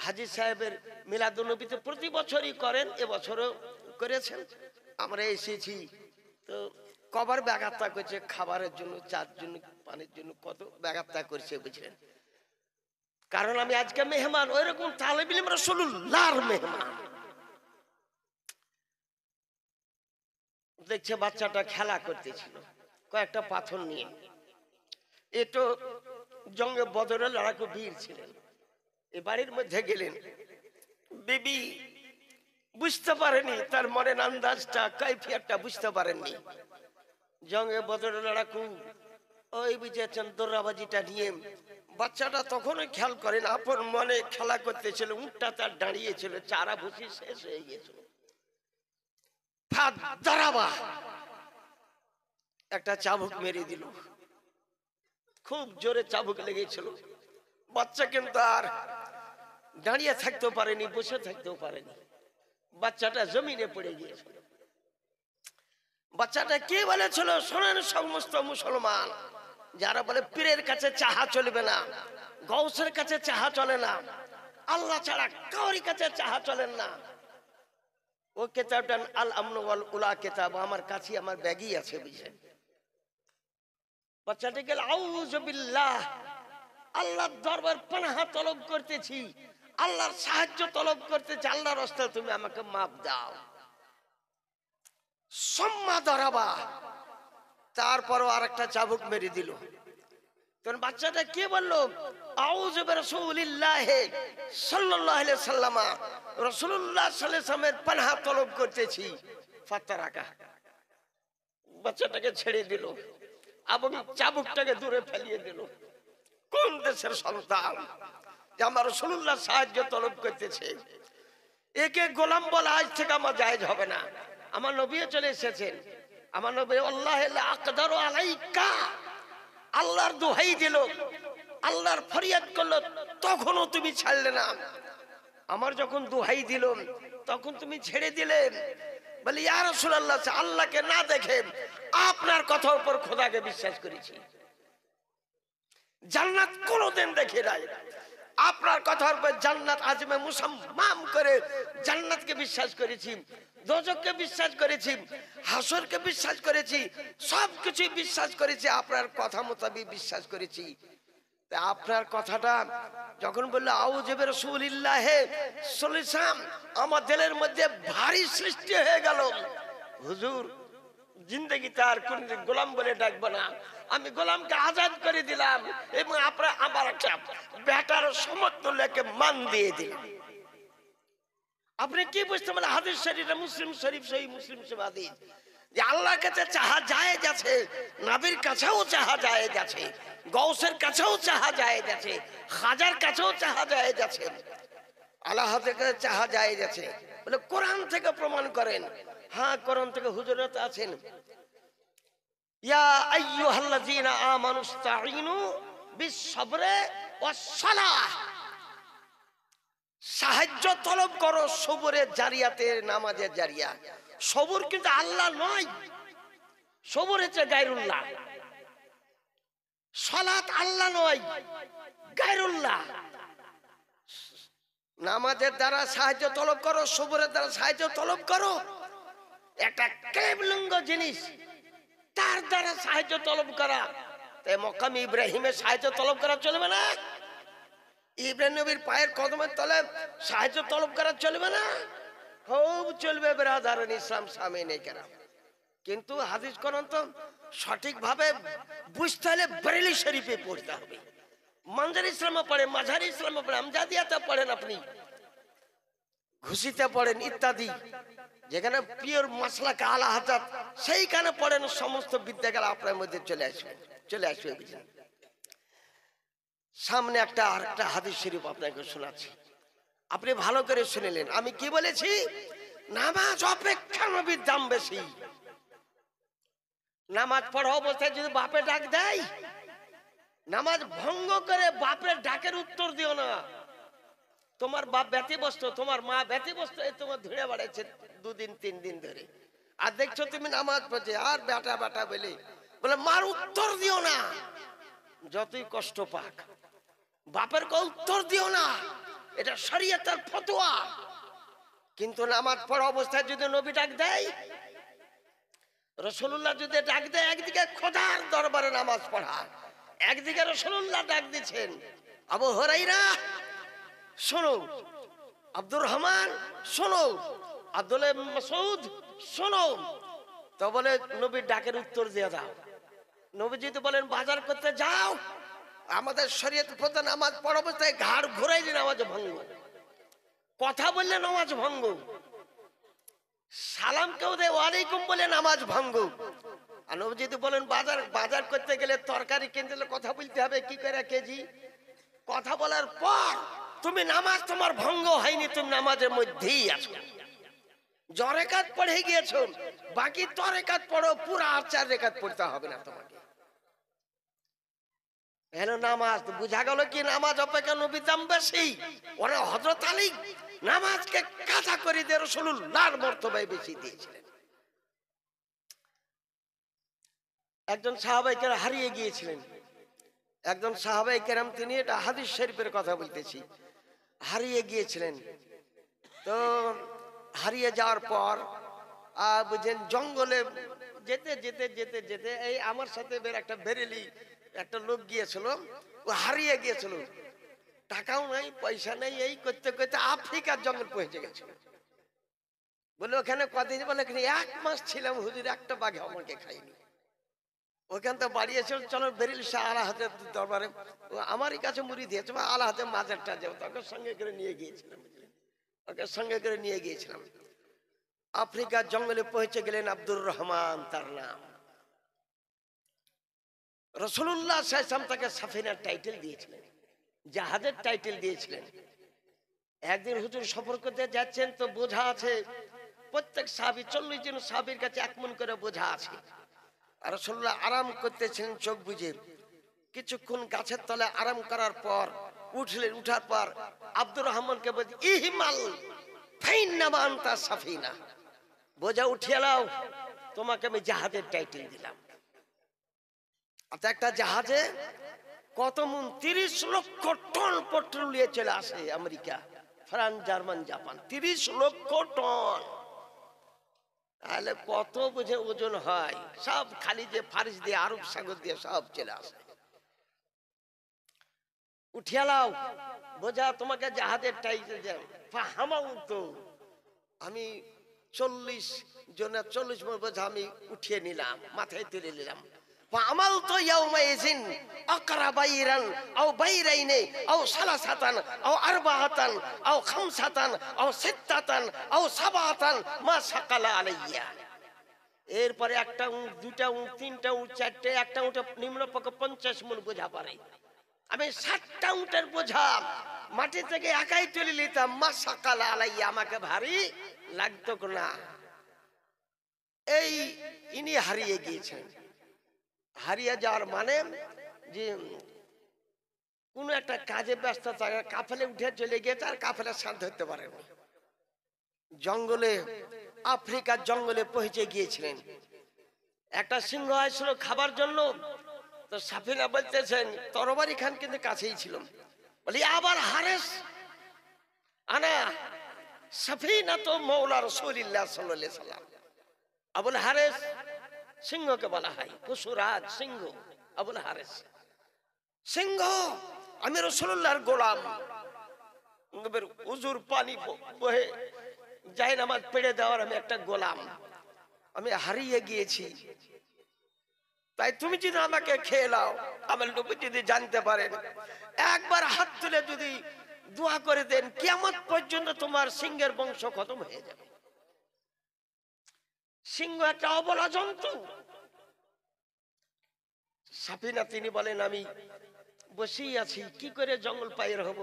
হাজি সাহেবের মিলাদুন্নবীতে প্রতি বছরই করেন, এবছরও করেছেন। আমরা এসেছি তো কবার ব্যাঘাতটা করছে, খাবারের জন্য, চার জন্য, পানির জন্য কত ব্যাঘাতটা করছে বুঝলেন। কারণ আমি আজকে মেহমান, ওই রকম তালেব ইলম রাসূলুল্লাহর মেহমান। দেখছে বাচ্চাটা খেলা করতেছিল কয়েকটা পাথর নিয়ে। এতো জঙ্গে বদরের লড়াকু বীর ছিলেন। এ বাড়ির মধ্যে গেলেন, বিবি বুঝতে পারেনি, তার মনের আন্দাজটা কাইফিয়াতটা বুঝতে পারেননি। জঙ্গে বদরের লড়াকু ওই বুঝেছেন দৌড়াবাজিটা নিয়ে, বাচ্চাটা তখনই খেয়াল করেন আপন মনে খেলা করতেছিল, উঠটা তার দাঁড়িয়েছিল, চারা ভুসি শেষ হয়ে গিয়েছিল। একটা চাবুক মেরে দিল, খুব জোরে চাবুক লেগেছিল। বাচ্চা কিন্তু আর দাঁড়িয়ে থাকতেও পারেনি, বসে থাকতেও পারেনি, বাচ্চাটা জমিনে পড়ে গিয়েছিল। বাচ্চাটা কি বলেছিল শোনেন সমস্ত মুসলমান, যারা বলে পীরের কাছে চাহা চলবে না, গৌসের কাছে চাহা চলে না, আল্লাহ ছাড়া কাউরি কাছে চাহা চলেন না, ও কিতাবটা আল আমন ওয়াল উলা কিতাব আমার কাছে, আমার ব্যাগই আছে বুঝলেন। বাচ্চাটি গেল আউযু বিল্লাহ, আল্লাহর দরবার পানাহ তলব করতেছি, আল্লাহর সাহায্য তলব করতেছি, আল্লাহর রাস্তায় তুমি আমাকে মাফ দাও। সম্মা দরাবা, তারপরও আরেকটা চাবুক মেরে দিল। তখন বাচ্চাটা কি বললো আউযু বিরাসূলিল্লাহ সাল্লাল্লাহু আলাইহি ওয়াসাল্লাম, রাসূলুল্লাহ সাল্লাল্লাহু আলাইহি ওয়াসাল্লামের পানাহ তলব করতেছি। ফাতারাকা, বাচ্চাটাকে ছেড়ে দিল এবং চাবুকটাকে দূরে ফেলিয়ে দিল। কোন দেশের সন্তান যে আমার রাসূলুল্লাহ সাহায্য তলব করতেছে, একে গোলাম বলা আজ থেকে আমার জায়েজ হবে না। আমার নবীও চলে এসেছেন, আমার নবী আল্লাহ লা আকদারু আলাইকা, আল্লাহর দোহাই দিল, আল্লাহর ফরিয়াদ করলো, তখনও তুমি ছাড়লে না। আমার যখন দোহাই দিল তখন তুমি ছেড়ে দিলে। বলে ইয়া রাসূলুল্লাহ, আল্লাহকে না দেখে আপনার কথার উপর খোদাকে বিশ্বাস করেছি, জান্নাত কোনোদিন দেখি নাই, আপনার কথার উপর জান্নাত আজমে মুসাম্মাম করে জান্নাতকে বিশ্বাস করেছি, দোজখকে বিশ্বাস করেছি, হাসরকে বিশ্বাস করেছি, সবকিছু বিশ্বাস করেছি, আপনার কথা মোতাবেক বিশ্বাস করেছি। আপনার কথাটা যখন বললো আউযু বিরাসূলিল্লাহ সাল্লাল্লাহু আলাইহি ওয়াসাল্লাম, আমার দিলের মধ্যে ভারী সৃষ্টি হয়ে গেল, হুজুর জিন্দগি তার কোনদিন গোলাম বলে ডাকবো না, আমি গোলামকে আজাদ করে দিলাম এবং আপনার আমার একটা বেটার সমতুল্যকে মান দিয়ে দিলাম। আপনি কি বুঝতে পারলেন? হাদিস শরীফে, মুসলিম শরীফ, সহিহ মুসলিম শরীফ হাদিস, যে আল্লাহর কাছে চাহা জায়েজ আছে, নবীর কাছেও চাহা জায়েজ আছে, গৌসের কাছেও চাহা জায়েজ আছে, খাজার কাছেও চাহা জায়েজ আছে, আল্লাহর কাছে চাহা জায়েজ আছে। বলে কোরআন থেকে প্রমাণ করেন। হ্যাঁ, কোরআন থেকে হুজুরত আছেন, ইয়া আইয়ুহাল্লাযীনা আমানুস্তাঈনু বিস-সাবরি ওয়াস-সালাহ, সাহায্য তলব করো সবরের জারিয়াতে, নামাজের জারিয়া। সবর কিন্তু আল্লাহ নয়, সবর হচ্ছে গায়রুল্লাহ। সালাত আল্লাহ নয়, গায়রুল্লাহ। নামাজের দ্বারা সাহায্য তলব করো, সবরের দ্বারা সাহায্য তলব করো, একটা কেবলঙ্গ জিনিস, তার দ্বারা সাহায্য তলব করা। তাই মকাম ইব্রাহিমের সাহায্য তলব করা চলবে না? ইব্রাহিম নবীর পায়ের কদমের তলে সাহায্য তলব করা চলবে না? খুব চলবে ব্রাদারান ইসলাম সামিনে কেরাম। কিন্তু হাদিস কোরআন তো সঠিকভাবে বুঝতে হলে বরেলি শরীফে পড়তে হবে, মানজার ইসলামে পড়ে, মাঝারি ইসলামে পড়ে, আমজাদিয়াতে পড়েন, আপনি ঘুষিতে পড়েন ইত্যাদি, যেখানে পিওর মাসলাক আলা হাজাত সেইখানে পড়েন, সমস্ত বিদ্যাগার আপনার মধ্যে চলে আসবে বুঝলেন। সামনে আরেকটা হাদিস শরীফ আপনাকে শোনাচ্ছি, আপনি ভালো করে শুনলেন। আমি কি বলেছি? নামাজ অপেক্ষা নবীর দাম বেশি। নামাজ পড়া অবস্থায় যদি বাপে ডাক দেয়, নামাজ ভঙ্গ করে বাপের ডাকের উত্তর দিও না। তোমার বাপ ব্যতিব্যস্ত, তোমার মা ব্যতিব্যস্ত, তোমার ধরে বেড়াচ্ছে 2 দিন 3 দিন ধরে, আর দেখছো তুমি নামাজ পড়ছে আর বেটা বেটা বলে মার উত্তর দিও না। যতই কষ্ট পাক, বাপের কে উত্তর দিও না, এটা শরীয়তের ফতোয়া। কিন্তু নামাজ পড়া অবস্থায় যদি নবী ডাক দেয়, রাসূলুল্লাহ যদি ডাক দেয়, একদিকে খোদার দরবারে নামাজ পড়া, একদিকে রাসূলুল্লাহ ডাক দিচ্ছেন, আবু হুরায়রা শোনো, আব্দুর রহমান শোনো, আব্দুল্লাহ ইবনে মাসউদ শোনো, তো বলে নবীর ডাকের উত্তর দিয়ে দাও। নবী যদি বলেন বাজার করতে যাও, আমাদের শরীয়ত প্রধান নামাজ পড়া অবস্থায় ঘাড় ঘুরাইলে নামাজ ভঙ্গ, কথা বললে নামাজ ভঙ্গ, সালাম কেউ দেয় ওয়ালাইকুম বলে নামাজ ভঙ্গ। আর নবী যদি বলেন বাজার করতে গেলে তরকারি কিনতে গেলে কথা বলতে হবে কি করে কেজি, কথা বলার পর তুমি নামাজ তোমার ভঙ্গ হয়নি, তুমি নামাজের মধ্যেই আছো। জরেকাত পড়ে গিয়েছো, বাকি তরেকাত পড়ো, পুরা 4 রেখাত পড়তে হবে না তোমাকে। হ্যালো নামাজ বুঝা গেল কি, নামাজ অপেক্ষা নবীর দাম বেশি। ওরা হযরত আলী নামাজকে কাজা করে দিয়ে রাসূলুল্লাহর মর্তবায় বেশি দিয়েছিলেন। একজন সাহাবায়ে কেরাম হারিয়ে গিয়েছিলেন, একজন সাহাবায়ে কেরাম, তিনি এটা হাদিস শরীফের কথা বলতেছি, হারিয়ে গিয়েছিলেন। তো হারিয়ে যাওয়ার পর বুঝেন জঙ্গলে যেতে যেতে যেতে যেতে এই আমার সাথে একটা বেরেলি একটা লোক গিয়েছিল, ও হারিয়ে গিয়েছিল, টাকাও নাই পয়সা নেই, এই করতে করতে আফ্রিকার জঙ্গল পৌঁছে গেছিল। বলে ওখানে কদিন, বলে এখানে 1 মাস ছিলাম হুজুর, একটা বাঘ আমাকে খাইনি। ওখান তো বাড়ি এসে চলো বেরেলি শাহ আলা হাতের দরবারে, আমারই কাছে মুড়ি দিয়েছে, আলা হাতে মাজারটা যাও, তাকে সঙ্গে করে নিয়ে গিয়েছিলাম, ওকে সঙ্গে করে নিয়ে গিয়েছিলাম। আফ্রিকার জঙ্গলে পৌঁছে গেলেন, আব্দুর রহমান তার নাম। রাসূলুল্লাহ সাল্লাল্লাহু আলাইহি ওয়াসাল্লাম তাকে সাফিনার টাইটেল দিয়েছিলেন, জাহাজের টাইটেল দিয়েছিলেন। একদিন হুজুর সফর করতে যাচ্ছেন, তো বোঝা আছে প্রত্যেক সাহাবী, 40 জন সাহাবীর কাছে 1 মণ করে বোঝা আছে। আর রাসূলুল্লাহ আরাম করতেছিলেন চোখ বুজে। কিছুক্ষণ গাছের তলায় আরাম করার পর উঠলেন, উঠার পর আব্দুর রহমানকে বলছে ইহমাল ফাইন্নামা আনতা সাফিনা, বোঝা উঠিয়ে নাও, তোমাকে আমি জাহাজের টাইটেল দিলাম। অর্থাৎ একটা জাহাজে কত মন, 30 লক্ষ টন পেট্রোল নিয়ে চলে আসে আমেরিকা, ফ্রান্স, জার্মান, জাপান, 30 লক্ষ টন। তাহলে কত বুঝে ওজন হয়, সব খালি যে ফারিস দিয়ে আরব সাগর দিয়ে সব চলে আসে। উঠিয়ে নাও বোঝা, তোমাকে জাহাজের টাইটেল দিলাম। ফাহামাউ, তো আমি 40 জনের 40 মণ বোঝা আমি উঠিয়ে নিলাম, মাথায় তুলে নিলাম। ফাআমালতু ইয়াউমাইযিন আকরাবাইরান আও বাইরাইনি আও সালাসাতান আও আরবাআতান আও খামসাতান আও সিত্তাতান আও সাবাতান মা সাকালা আলাইয়া। এরপরে একটা উট, দুটা উট, তিনটা উট, চারটে, একটা উটে নিম্নপক্ষে 50 মণ বোঝা পারে। আমি 60টা উটের বোঝা মাটি থেকে একাই তুলে নিতাম, মা সাকালা আলাইয়া, আমাকে ভারী লাগতো না। এই ইনি হারিয়ে গিয়েছেন। হারিয়ে যাওয়ার মানে যে কোন একটা কাজে ব্যস্ত থাকে, কাফেলে উঠে চলে গিয়েছে, আর কাফেলার সাথ ধরতে পারেনি। জঙ্গলে, আফ্রিকার জঙ্গলে পৌঁছে গিয়েছিলেন। একটা সিংহ আসছিল খাবার জন্য, তো সাফিনা বলতেছেন তরবারি খান কিন্তু কাছেই ছিল, বলি আবার হারেস আনা সাফিনা তো মৌলা রাসূলুল্লাহ সাল্লাল্লাহু আলাইহি সাল্লাম। আবুল হারেস সিংহকে বলা হয়, পশুরাজ সিংহ, আবুল হারেস সিংহ, আমি রাসূলুল্লাহর গোলাম, হুজুর পানি বহে যায় নামাজ পড়ে দেওয়ার আমি একটা গোলাম, আমি হারিয়ে গিয়েছি, তাই তুমি যদি আমাকে খেয়ে নাও, আমার নবী যদি জানতে পারেন, একবার হাত তুলে যদি দোয়া করে দেন, কিয়ামত পর্যন্ত তোমার সিংহের বংশ খতম হয়ে যাবে। সিংহ একটা অবলা জন্তু। সাফিনা তিনি বলেন আমি বসেই আছি, কি করে জঙ্গল পাইর হব।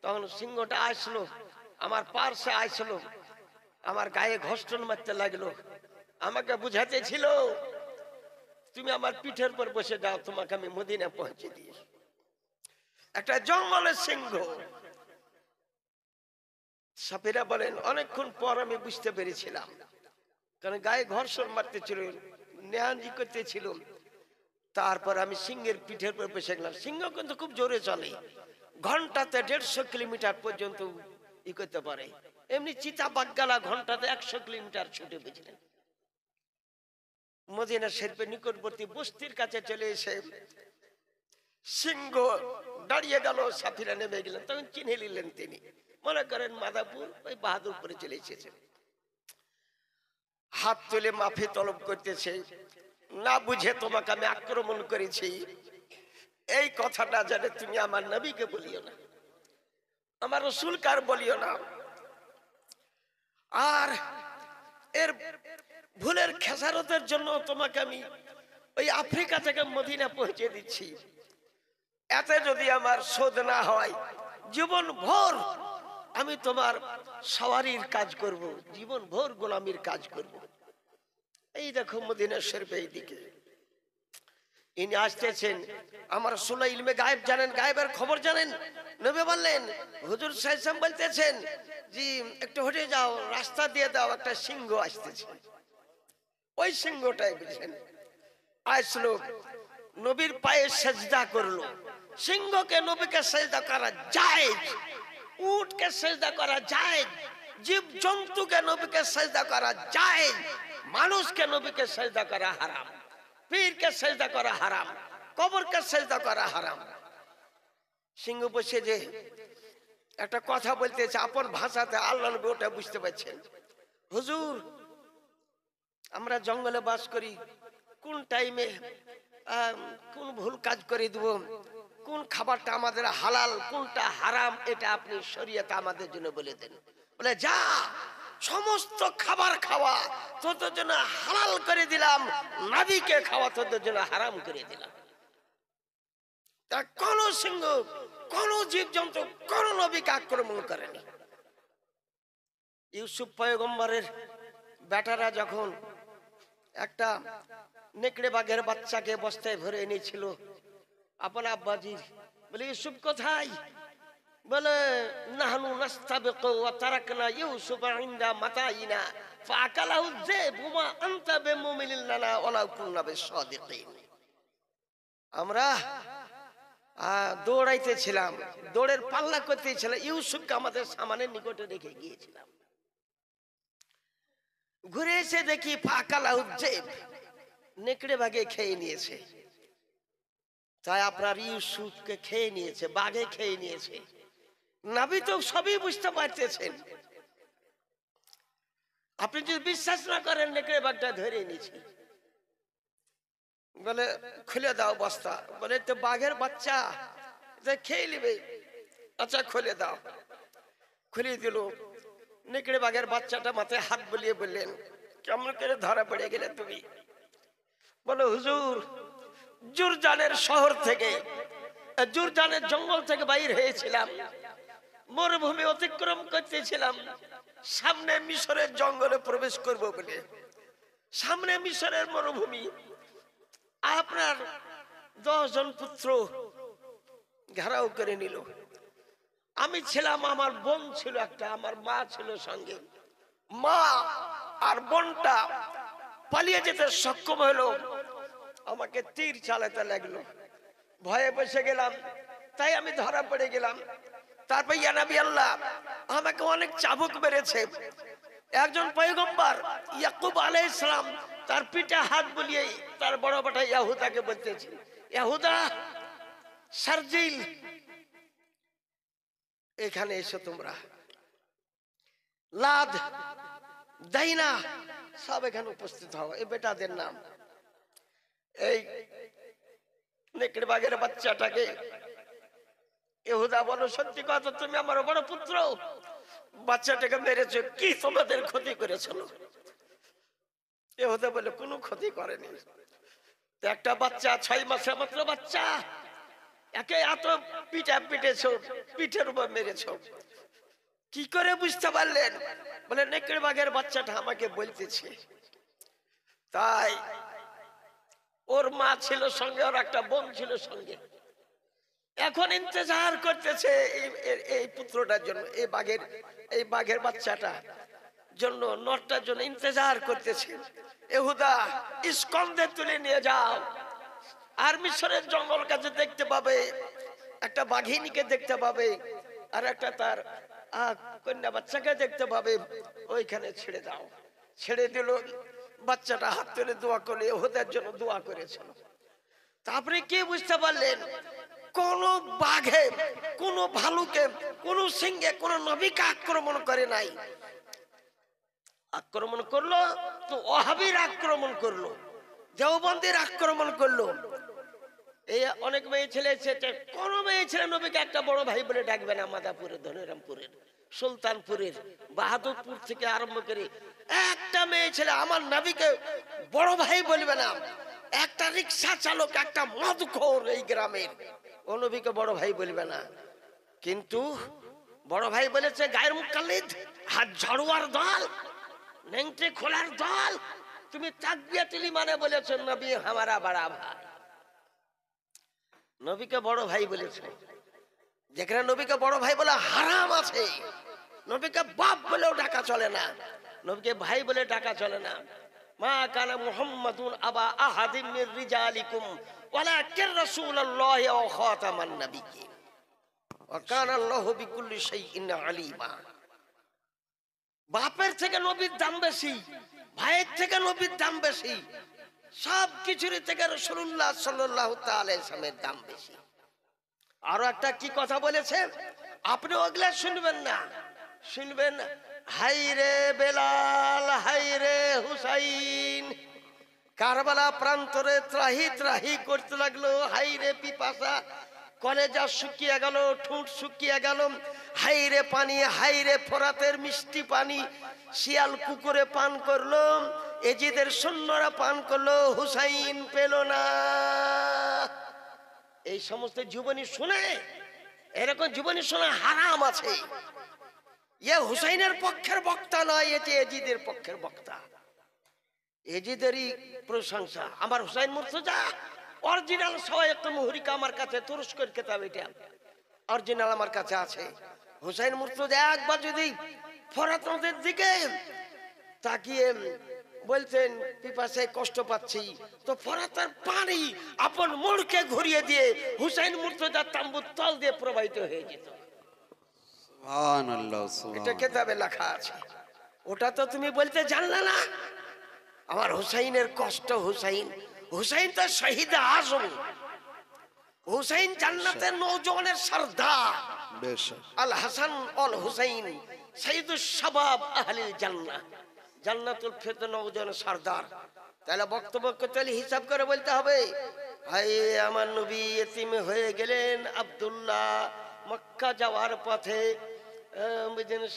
তখন সিংহটা আসলো, আমার পার্শ্বে আসলো, আমার গায়ে ঘষ্টন মারতে লাগলো, আমাকে বুঝাতে ছিল তুমি আমার পিঠের উপর বসে যাও, তোমাকে আমি মদিনা পৌঁছে দিই। একটা জঙ্গলের সিংহ। সাফিরা বলেন অনেকক্ষণ পর আমি বুঝতে পেরেছিলাম, কারণ গায়ে ঘর্ষণ মারতে ছিল, নেহানি করতে ছিল, তারপর আমি সিংহের পিঠের উপর বসে গেলাম। সিংহ কিন্তু খুব জোরে চলে, ঘন্টাতে 150 কিলোমিটার পর্যন্ত ই করতে পারে। এমনি চিতা বাগগালা ঘন্টাতে 100 কিলোমিটার ছুটে বুঝলেন। মদিনা শরীফের নিকটবর্তী বস্তির কাছে চলে এসে সিংহ দাঁড়িয়ে গেল, সাথীরা নেমে গেলেন, তখন চিনে নিলেন তিনি। মনে করেন মাদাপুর ওই বাহাদুরপুরে চলে এসেছেন। হাত তুলে মাফি তলব করতেছে, না বুঝে তোমাকে আমি আক্রমণ করেছি এই কথাটা জানে তুমি আমার নবীকে বলিও না, আমার রাসূলকার বলিও না। আর এর ভুলের খেসারতের জন্য তোমাকে আমি ওই আফ্রিকা থেকে মদিনা পৌঁছে দিচ্ছি। এতে যদি আমার শোধ না হয় জীবন ভর আমি তোমার সওয়ারির কাজ করব, জীবন ভর গোলামির কাজ করব। এই দেখো মদিনা শরীফ এই দিকে ইনি আসতেছেন। আমার রাসূল ইলমে গায়েব জানেন, গায়েবের খবর জানেন। নবী বললেন, হুজুর সাল্লাল্লাহু বলতেছেন জি একটু হটে যাও, রাস্তা দিয়ে দাও, একটা সিংহ আসতেছে। ওই সিংহটাই বুঝেন আসলো, নবীর পায়ে সেজদা করলো। সিংহকে নবীকে সেজদা করা জায়েজ, উটকে সেজদা করা জায়েজ, জীব জন্তুকে নবীকে সেজদা করা জায়েজ, মানুষকে নবীকে সেজদা করা হারাম, পীরকে সেজদা করা হারাম, কবরকে সেজদা করা হারাম। সিংহ বসে যে একটা কথা বলতেছে আপন ভাষাতে, আল্লাহ নবী ওটা বুঝতে পারছেন। হুজুর আমরা জঙ্গলে বাস করি, কোন টাইমে কোন ভুল কাজ করে দেব, কোন খাবারটা আমাদের হালাল কোনটা হারাম, এটা আপনি শরীয়তে আমাদের জন্য বলে দেন। বলে যা, সমস্ত খাবার খাওয়া তোদের জন্য হালাল করে দিলাম, নবীকে খাওয়া তোদের জন্য হারাম করে দিলাম। তা কোন সিংহ, কোন জীবজন্তু, কোন নবীকে আক্রমণ করেনি। ইউসুফ পয়গম্বরের বেটারা যখন একটা নেকড়ে বাঘের বাচ্চাকে বস্তায় ভরে এনেছিল আপন আব্বাজির, বলে ইউসুফ কোথায়? বলে নাহনু নাস্তাবিকু ওয়া তারাকনা ইউসুফা ইনদা মাতাইনা ফাআকালাহু যিব ওয়া আনতা বিমুমিনিন লানা ওয়ালাউ কুননা বিসাদিকিন। আমরা দৌড়াইতেছিলাম, দৌড়ের পাল্লা করতেছিলাম, ইউসুফকে আমাদের সামানের নিকটে রেখে গিয়েছিলাম। ঘুরে এসে দেখি ফাআকালাহু যিব, নেকড়ে বাঘে খেয়ে নিয়েছে। তাই আপনার ইউসুফকে খেয়ে নিয়েছে, বাঘে খেয়ে নিয়েছে। নবী তো সবই বুঝতে পারতেছেন। আপনি যদি বিশ্বাস না করেন, নেকড়ে বাঘটা ধরে নিয়েছি। বলে খুলে দাও বস্তা। বলে তো বাঘের বাচ্চা খেয়ে নিবে, আচ্ছা খুলে দাও। খুলে দিল। নেকড়ে বাঘের বাচ্চাটা মাথায় হাত বুলিয়ে বললেন, কেমন করে ধরা পড়ে গেলে তুমি? বলে হুজুর জুরজানের শহর থেকে, জুরজানের জঙ্গল থেকে বাইর হয়েছিলাম, মরুভূমি অতিক্রম করতেছিলাম, সামনে মিশরের জঙ্গলে প্রবেশ করব বলে। সামনে মিশরের মরুভূমি, আপনার 10 জন পুত্র ঘেরাও করে নিল। আমি ছিলাম, আমার বোন ছিল একটা, আমার মা ছিল সঙ্গে। মা আর বোনটা পালিয়ে যেতে সক্ষম হলো, আমাকে তীর চালাতে লাগলো। ভয়ে বসে গেলাম, তাই আমি ধরা পড়ে গেলাম। তারপর ইয়া নবী আল্লাহ আমাকে অনেক চাবুক মেরেছে। একজন পয়গম্বর ইয়াকুব আলাইহিস সালাম তার পিঠে হাত বুলিয়ে তার বড় বেটা ইয়াহুদাকে বলতেছে, ইয়াহুদা শারজিল, এখানে এসো তোমরা। লাদ, দাইনা সব এখানে উপস্থিত হও। এই বেটাদের নাম। এই নেকড়ে বাঘের বাচ্চাটাকে ইহুদা বলো, সত্যি কথা, তুমি আমার বড় পুত্র, বাচ্চাটাকে মেরেছো, কি তোমাদের ক্ষতি করেছিল? ইহুদা বলে কোনো ক্ষতি করেনি। একটা বাচ্চা, 6 মাসের মাত্র বাচ্চা, একে এত পিঠা পিটেছো, পিঠের উপর মেরেছো, কি করে বুঝতে পারলেন? বলে নেকড়ে বাঘের বাচ্চাটা আমাকে বলতেছে। তাই ওর মা ছিল সঙ্গে, ওর একটা বোন ছিল সঙ্গে। এখন ইন্তজার করতেছে এই পুত্রটার জন্য, এই বাঘের বাচ্চাটা জন্য, নটটার জন্য ইন্তজার করতেছে। ইহুদা ইস্কন্দে তুলে নিয়ে যাও, আর মিশরের জঙ্গল কাছে দেখতে পাবে একটা বাঘিনীকে দেখতে পাবে, আর একটা তার কন্যা বাচ্চাকে দেখতে পাবে, ওইখানে ছেড়ে দাও। ছেড়ে দিল, বাচ্চাটা হাত ধরে দোয়া করে ওদের জন্য দোয়া করেছিল। তারপরে কি বুঝতে পারলেন, কোন বাঘে, কোন ভালুকে, কোন সিংহে কোন নবীকে আক্রমণ করে নাই। আক্রমণ করলো তো ওহাবির আক্রমণ করলো, দেওবন্দির আক্রমণ করলো। এই অনেক মেয়ে ছেলে এসেছে, কোন মেয়ে ছেলে নবীকে একটা বড় ভাই বলে ডাকবে না। মাদাপুরের, ধনিরামপুরের, সুলতানপুরের, বাহাদুরপুর থেকে আরম্ভ করে একটা মেয়ে ছেলে আমার নবীকে বড় ভাই বলবে না। একটা রিক্সা চালক, একটা মদখোর এই গ্রামের, ও নবীকে বড় ভাই বলবে না। কিন্তু বড় ভাই বলেছে গায়ের মুকাল্লিদ, হাত ঝাড়ুয়ার দল, নেংটে খোলার দল, তুমি তাকবিয়াতুল ইমানে বলেছো নবী হামারা বড়া ভাই। নবীকে বড় ভাই বলেছে, যেখানে নবীকে বড় ভাই বলে হারাম আছে। নবীকে বাপ বলেও ডাকা চলে না, নবীকে ভাই বলে ডাকা চলে না। মা কানা মুহাম্মাদুন আবা আহাদিম মির রিজালিকুম ওয়ালাকিন রাসূলুল্লাহি ওয়া খাতামান নাবিয়্যিন ওয়া কানা আল্লাহু বিকুল্লি শাইইন আলিমা। বাপের থেকে নবীর দাম বেশি, ভাইয়ের থেকে নবীর দাম বেশি, সব কিছুর থেকে রাসূলুল্লাহ সাল্লাল্লাহু তাআলা আলাইহি ওয়াসাল্লামের দাম বেশি। আরো একটা কি কথা বলেছে, আপনি ওগুলা শুনবেন না, শুনবেন হাই রে বেলাল, হাই রে হুসাইন। কারবালা প্রান্তরে ত্রাহি ত্রাহি করতে লাগলো, হাই রে পিপাসা, কলেজা শুকিয়ে গেল, ঠোঁট শুকিয়ে গেল, হাই রে পানি, হাই রে ফোরাতের মিষ্টি পানি। শিয়াল কুকুরে পান করলো, এজিদের সৈন্যরা পান করলো, হুসাইন পেল না। এই সমস্ত জীবনী শুনে, এরকম জীবনী শোনা হারাম আছে। ইয়ে হুসাইনের পক্ষের বক্তা নয়, এটি এজিদের পক্ষের বক্তা, এজিদেরই প্রশংসা। আমার হুসাইন মুর্তজা অরিজিনাল সওয়ায়েক মুহরিকা আমার কাছে, তুরস্কের কিতাব, এটা অরিজিনাল আমার কাছে আছে। হুসাইন মুর্তজা একবার যদি ফোরাত নদের দিকে তাকিয়ে বলতেন পিপাসায় কষ্ট পাচ্ছি, তো ফোরাতের পানি আপন মুড়কে ঘুরিয়ে দিয়ে হুসাইন মুর্তজার তাম্বুর তল দিয়ে প্রবাহিত হয়ে যেত। সুবহানাল্লাহ, এটা কিতাবে লেখা আছে। ওটা তো তুমি বলতে জানলে না। আমার হুসাইনের কষ্ট, হুসাইন, হুসাইন তো শহীদ আজম, হুসাইন জান্নাতের নওজওয়ানের সরদার, আল হাসান আল হুসাইন সাইয়্যিদুশ শাবাব আহলিল জান্নাহ, জান্নাতুল ফিরদৌস নওজওয়ানের সরদার। তাহলে বক্তব্য করতে হিসাব করে বলতে হবে, ভাই আমার নবী এতিম হয়ে গেলেন। আব্দুল্লাহ মক্কা যাওয়ার পথে,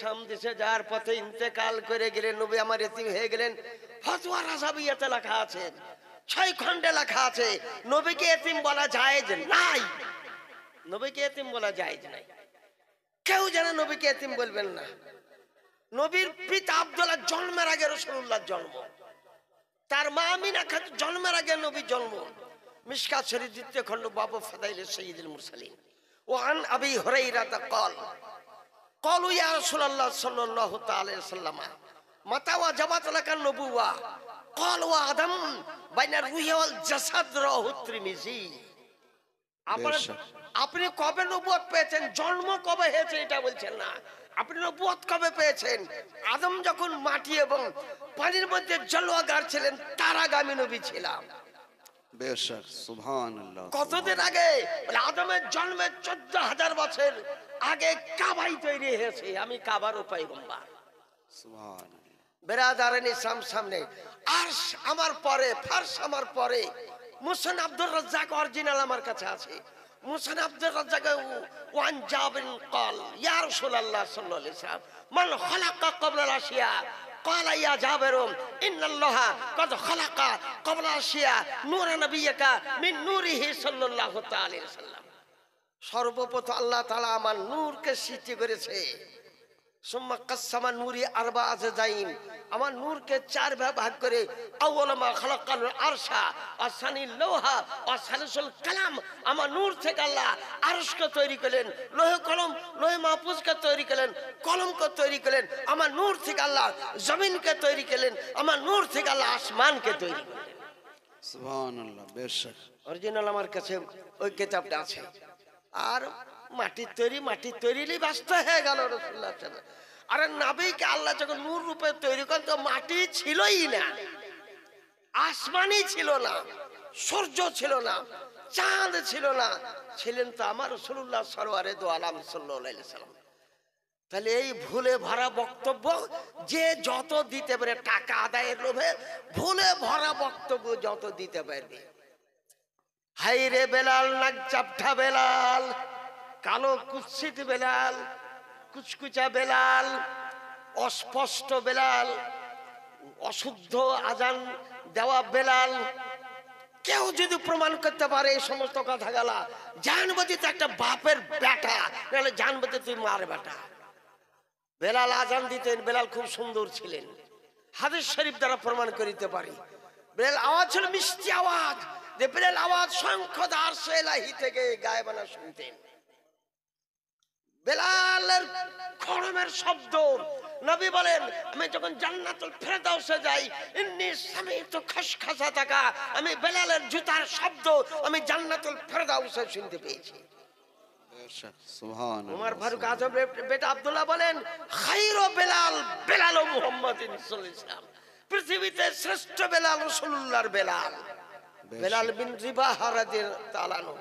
শাম দেশে যাওয়ার পথে ইন্তেকাল করে গেলেন, নবী আমার এতিম হয়ে গেলেন। ফতোয়া রাজাবিয়াতে লেখা আছে, 6 খণ্ডে লেখা আছে, নবীকে এতিম বলা জায়েজ নাই, নবীকে এতিম বলা জায়েজ নাই। কেউ যেন নবীকে এতিম বলবেন না। নবীর পিতা আব্দুল্লাহ জন্মের আগে রাসূলুল্লাহর জন্ম, তার মা আমিনা খাতুন জন্মের আগে নবীর জন্ম। মিশকাত শরীফ 2 খণ্ড, বাবু ফাদাইলে সাইয়্যিদুল মুরসালিন। ওয়ান আবি হুরায়রা قال قالوا يا رسول الله صلى الله عليه وسلم متى وجبت لك النبوة قال وآدم بين الروح والجسد رواه الترمذي। আপনি কবে নবুয়ত পেয়েছেন, জন্ম কবে হয়েছে এটা বলছেন না, আপনি নবুয়ত কবে পেয়েছেন? আদম যখন মাটি এবং পানির মধ্যে জলওয়াগার ছিলেন, তার আগে আমি নবী ছিলাম। বেশক, সুবহানাল্লাহ। কতদিন আগে? বলে আদমের জন্মের 14,000 বছর আগে কাবাই তৈরি হয়েছে, আমি কাবার পয়গম্বর। সুবহানাল্লাহ। বেরাদারান ইসলাম সামনে আর আমার পরে, ফারস আমার পরে, মুসনাদ আব্দুর রাজ্জাক অরিজিনাল আমার কাছে আছে। মুসনাদ আব্দুর রাজ্জাক ওয়ান জাবির قال ইয়া রাসূলুল্লাহ সাল্লাল্লাহু আলাইহি ওয়াসাল্লাম মান খালাকা ক্বাবলা আল-আশিয়া قال يا جابر إن الله قد خلق قبل الأشياء نور نبيك من نوره صلى الله عليه وسلم। সর্বপ্রথম আল্লাহ তাআলা আমার নূরকে সৃষ্টি করেছে। সুম্মা কাসসামা নূরি আরবা আজজাইন, আমার নূরকে 4 ভাগ করে, আউয়ালমা খালাকাল আরশা আসানিল লৌহা আসালিসুল কালাম, আমার নূর থেকে আল্লাহ আরশকে তৈরি করলেন, লৌহ কলম, লৌহ মাহফুজকে তৈরি করলেন, কলমকে তৈরি করলেন। আমার নূর থেকে আল্লাহ জমিনকে তৈরি করলেন, আমার নূর থেকে আল্লাহ আসমানকে তৈরি করলেন। সুবহানাল্লাহ বেশক অরিজিনাল আমার কাছে ওই কিতাবটা আছে। আর মাটির তৈরি ব্যস্ত হয়ে গেল রাসূলুল্লাহ সাল্লাল্লাহু আলাইহি ওয়াসাল্লাম। আরে নবীকে আল্লাহ যখন নূর রূপে তৈরি করেন তো মাটি ছিলই না, আসমানই ছিল না, সূর্য ছিল না, চাঁদ ছিল না, ছিলেন তো আমার রাসূলুল্লাহ সরওয়ারে দো আলম সাল্লাল্লাহু আলাইহি ওয়াসাল্লাম। তাহলে এই ভুলে ভরা বক্তব্য, যে যত দিতে পারে টাকা আদায়ের লোভে ভুলে ভরা বক্তব্য যত দিতে পারবে। হাই রে বেলাল, নাক চাপঠা বেলাল, কালো কুৎসিত বেলাল, কুচকুচা বেলাল, অস্পষ্ট বেলাল, অশুদ্ধ আজান দেওয়া বেলাল, কেউ যদি প্রমাণ করতে পারে এই সমস্ত কথা গেলা, জানবো যে তুই একটা বাপের বেটা, নাহলে জানবো যে তুই মার বেটা। বেলাল আজান দিতেন, বেলাল খুব সুন্দর ছিলেন, হাদিস শরীফ দ্বারা প্রমাণ করিতে পারি। বেলাল আওয়াজ ছিল মিষ্টি আওয়াজ, যে বেলাল আওয়াজ শঙ্খদার সেলাহি থেকে গায়বানা শুনতেন। বেলালের খড়মের শব্দ, নবী বলেন আমি যখন জান্নাতুল ফেরদাউসে যাই, ইন্নী সামিতু খাসখাসাতাকা, আমি বেলালের জুতার শব্দ আমি জান্নাতুল ফেরদাউসে শুনতে পেয়েছি। বেশক সুবহানাল্লাহ। উমর ফারুক আজমের বেটা আব্দুল্লাহ বলেন খায়রু বেলাল বেলাল মুহাম্মাদিন সাল্লাল্লাহু আলাইহি ওয়াসাল্লাম, পৃথিবীতে শ্রেষ্ঠ বেলাল রাসূলুল্লাহর বেলাল, বেলাল বিন রিবাহ রাদিয়াল্লাহু তাআলা আনহু।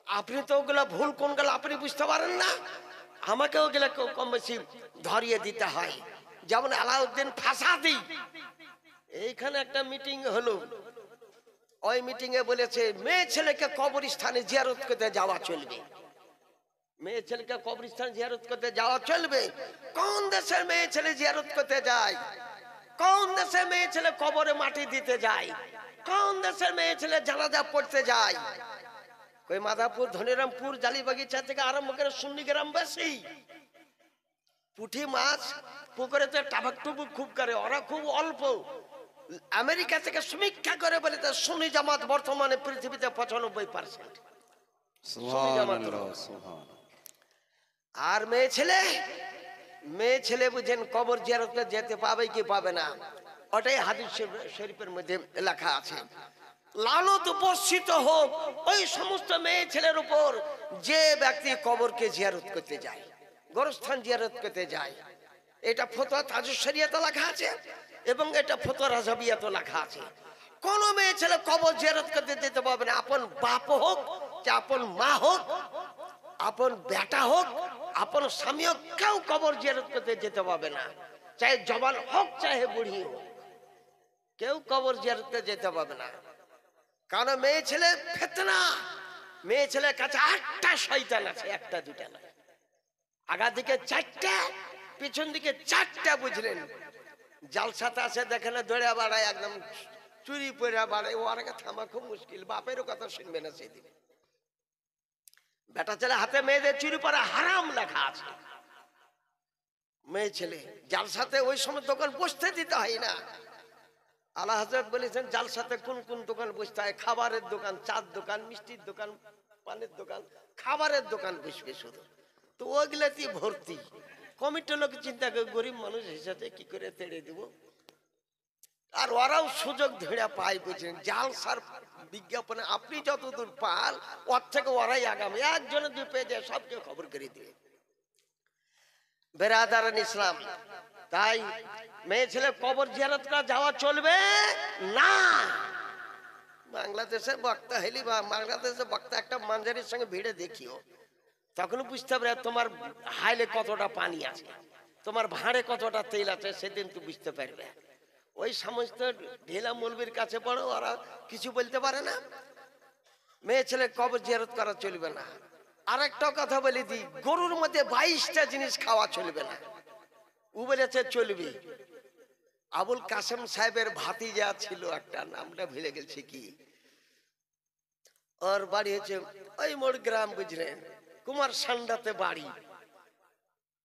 আপনি তো ওগুলা ভুল কোনগুলো আপনি বুঝতে পারেন না, আমাকে ওগুলা কম বেশি ধরিয়ে দিতে হয়। যেমন আলাউদ্দিন ফাসাদি, এইখানে একটা মিটিং হলো, ওই মিটিং এ বলেছে মেয়ে ছেলেকে কবরস্থানে জিয়ারত করতে যাওয়া চলবে। মেয়ে ছেলেকে কবরস্থানে জিয়ারত করতে যাওয়া চলবে? কোন দেশের মেয়ে ছেলে জিয়ারত করতে যায়? কোন দেশের মেয়ে ছেলে কবরে মাটি দিতে যায়? কোন দেশের মেয়ে ছেলে জানাজা পড়তে যায়? ওই মাধাপুর, ধনিরামপুর, জালিবাগিচা থেকে আরম্ভ করে সুন্নি গ্রাম বেশি। পুঁটি মাছ পুকুরে তো টাবাক টুবুক খুব করে, ওরা খুব অল্প। আমেরিকা থেকে সমীক্ষা করে বলে সুন্নি জামাত বর্তমানে পৃথিবীতে 95%। সুবহানাল্লাহ সুবহানাল্লাহ। আর মেয়ে ছেলে বুঝেন কবর জিয়ারতে যেতে পাবে কি পাবে না, ওটাই হাদিস শরীফের মধ্যে লেখা আছে। লানত বর্ষিত হোক ওই সমস্ত মেয়ে ছেলের উপর যে ব্যক্তি কবরকে জিয়ারত করতে যায়, গোরস্থান জিয়ারত করতে যায়। এটা ফতোয়া তাজুস শরিয়াতে লেখা আছে এবং এটা ফতোয়া রাজাবিয়াতে লেখা আছে। কোন মেয়ে ছেলে কবর জিয়ারত করতে যেতে পারবে না, আপন বাপ হোক, যে আপন মা হোক, আপন বেটা হোক, আপন স্বামী হোক, কেউ কবর জিয়ারত করতে যেতে পারবে না। চাहे জবান হোক চাहे বুড়ি হোক, কেউ কবর জিয়ারত করতে যেতে পারবে না। কারণ মেয়ে ছেলে ফিতনা, মেয়ে ছেলের কাছে 8টা শয়তান আছে, একটা দুটা না। আগা দিকে 4টা, পিছন দিকে 4টা, বুঝলেন? জালসাতে আছে দেখেন দৌড়ে বাড়ায়, একদম চুরি পরে বাড়ায়, ও আগে থামা খুব মুশকিল, বাপেরও কথা শুনবে না সেদিন। বেটা ছেলে হাতে মেয়েদের চুরি পরা হারাম লেখা আছে। মেয়ে ছেলে জালসাতে ওই সময় দোকান বসতে দিতে হয় না। আল্লাহ হযরত বলেছেন জালসাতে কোন কোন দোকান বসতে হয়? খাবারের দোকান, চার দোকান, মিষ্টির দোকান, পানের দোকান, খাবারের দোকান বসবে শুধু। তো ওগুলাতে ভর্তি। কমিটির লোক চিন্তা করে গরিব মানুষ হিসাবে কি করে তেড়ে দিব, আর ওরাও সুযোগ ধরে পায়, বুঝছেন? জালসার বিজ্ঞাপনে আপনি যতদূর পান ওর থেকে ওরাই আগামী, একজনের দুই পেয়ে যায়, সবকে খবর করে দিবে। বেরাদারান ইসলাম, তাই মেয়ে ছেলে কবর জিয়ারত করা যাওয়া চলবে না। বাংলাদেশে বক্তা হেলি বা বাংলাদেশে বক্তা একটা মাঞ্জারির সঙ্গে ভিড়ে দেখিও, তখন বুঝতে পারে তোমার হাইলে কতটা পানি আছে, তোমার ভাঁড়ে কতটা তেল আছে, সেদিন তুই বুঝতে পারবে। ওই সমস্ত ঢেলা মৌলবীর কাছে পড়ো, ওরা কিছু বলতে পারে না। মেয়ে ছেলে কবর জিয়ারত করা চলবে না। আরেকটা কথা বলে দিই, গরুর মধ্যে 22টা জিনিস খাওয়া চলবে না। ও বলেছে চলবে। আবুল কাসেম সাহেবের ভাতিজা ছিল একটা, নামটা ভুলে গেছি কি, ওর বাড়ি হচ্ছে ওই মোর গ্রাম, বুঝলেন? কুমার সান্ডাতে বাড়ি।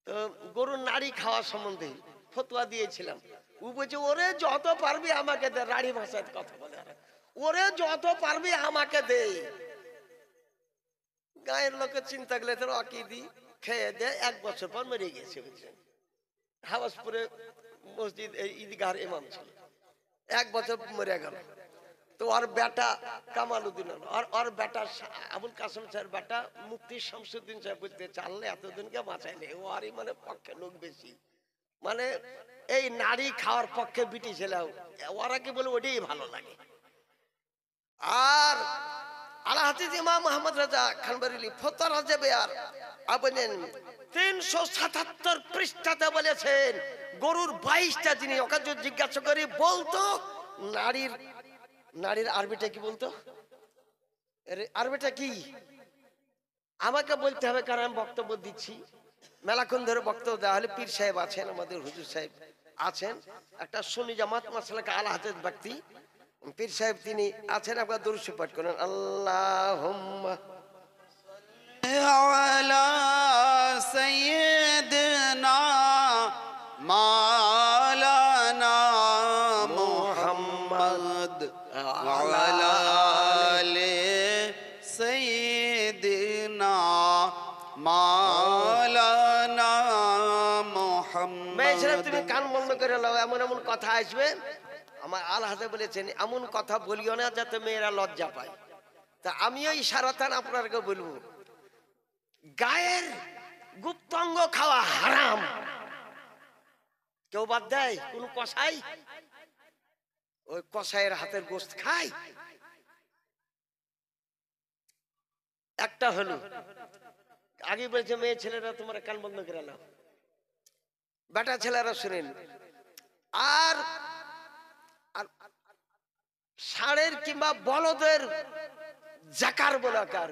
তো গরুর নাড়ি খাওয়া সম্বন্ধে ফতোয়া দিয়েছিলাম। ও বলছে ওরে যত পারবি আমাকে দে, রাড়ি ভাষায় কথা বলে, ওরে যত পারবি আমাকে দে। গায়ের লোকের চিন্তা করলে তোর অকিদি খেয়ে দে, 1 বছর পর মরে গেছে, বুঝছেন? হাওয়াজপুরে মসজিদ ঈদগাহর ইমাম ছিল, 1 বছর মরে গেল। তো ওর বেটা কামালউদ্দিন আর বেটা আবুল কাসেম স্যার বেটা মুফতি শামসুদ্দিন সাহেব বলতে চাললে এতদিনকে বাঁচাইলে ওরই মানে পক্ষে লোক বেশি, মানে এই নারী খাওয়ার পক্ষে বিটি ছেলে ওরা কি বলে ওটাই ভালো লাগে। আর আলা হাফিজ ইমাম মোহাম্মদ রাজা খান বরেলভী ফতোয়া রাজবে আর আপনি 377 পৃষ্ঠাতে বলেছেন গরুর 22টা জিনিস। ওকে যদি জিজ্ঞাসা করি বলতো নারীর আরবিটা কি বলতো, আরবিটা কি আমাকে বলতে হবে, কারণ আমি বক্তব্য দিচ্ছি। মেলাক্ষণ ধরে বক্তব্য দেওয়া হলে পীর সাহেব আছেন, আমাদের হুজুর সাহেব আছেন, একটা সুন্নি জামাত মাসলাকে আলা হাফেজ ব্যক্তি পীর সাহেব তিনি আছেন। আপনারা দরুদ শরীফ পাঠ করেন। আল্লাহুম্মা আলা সাইয়্যিদিনা মাওলানা মুহাম্মদ ওয়া আলা আলি সাইয়্যিদিনা মাওলানা মুহাম্মদ। মেয়েছেলে তুমি কান বন্ধ করে নাও, এমন এমন কথা আসবে। আমার আল্লাহ হাতে বলেছেন এমন কথা বলিও না যাতে মেয়েরা লজ্জা পায়। তা আমিও ইশারাতান আপনাকে বলবো, গায়ের গুপ্তাঙ্গ খাওয়া হারাম। কেউ বাদ দেয়? কোন কসাই ওই কসাইয়ের হাতের গোশত খায়? একটা হলো আগে বলছে মেয়ে ছেলেরা তোমার কান বন্ধ করে নাও, বেটা ছেলেরা শুনেন। আর ষাঁড়ের কিংবা বলদের জাকার বলা কার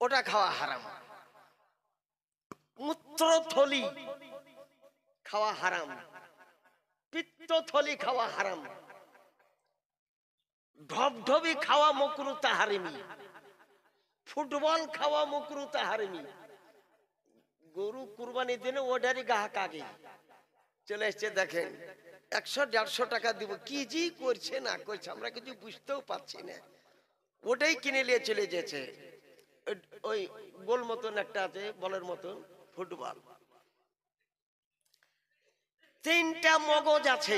ওটা খাওয়া হারাম। মূত্রথলি খাওয়া হারাম, পিত্তথলি খাওয়া হারাম, ঢবঢবি খাওয়া মাকরুহ তাহরিমি, ফুটবল খাওয়া মাকরুহ তাহরিমি। গরু কুরবানি দিনে ওটারই গ্রাহক আগে চলে এসছে, দেখেন 100-150 টাকা দিব, কি জি করছে না করছে আমরা কিছু বুঝতেও পারছি না। ওটাই কিনে নিয়ে চলে যেছে। ওই গোল মতন একটা আছে বলের মতন ফুটবল, 3টা মগজ আছে,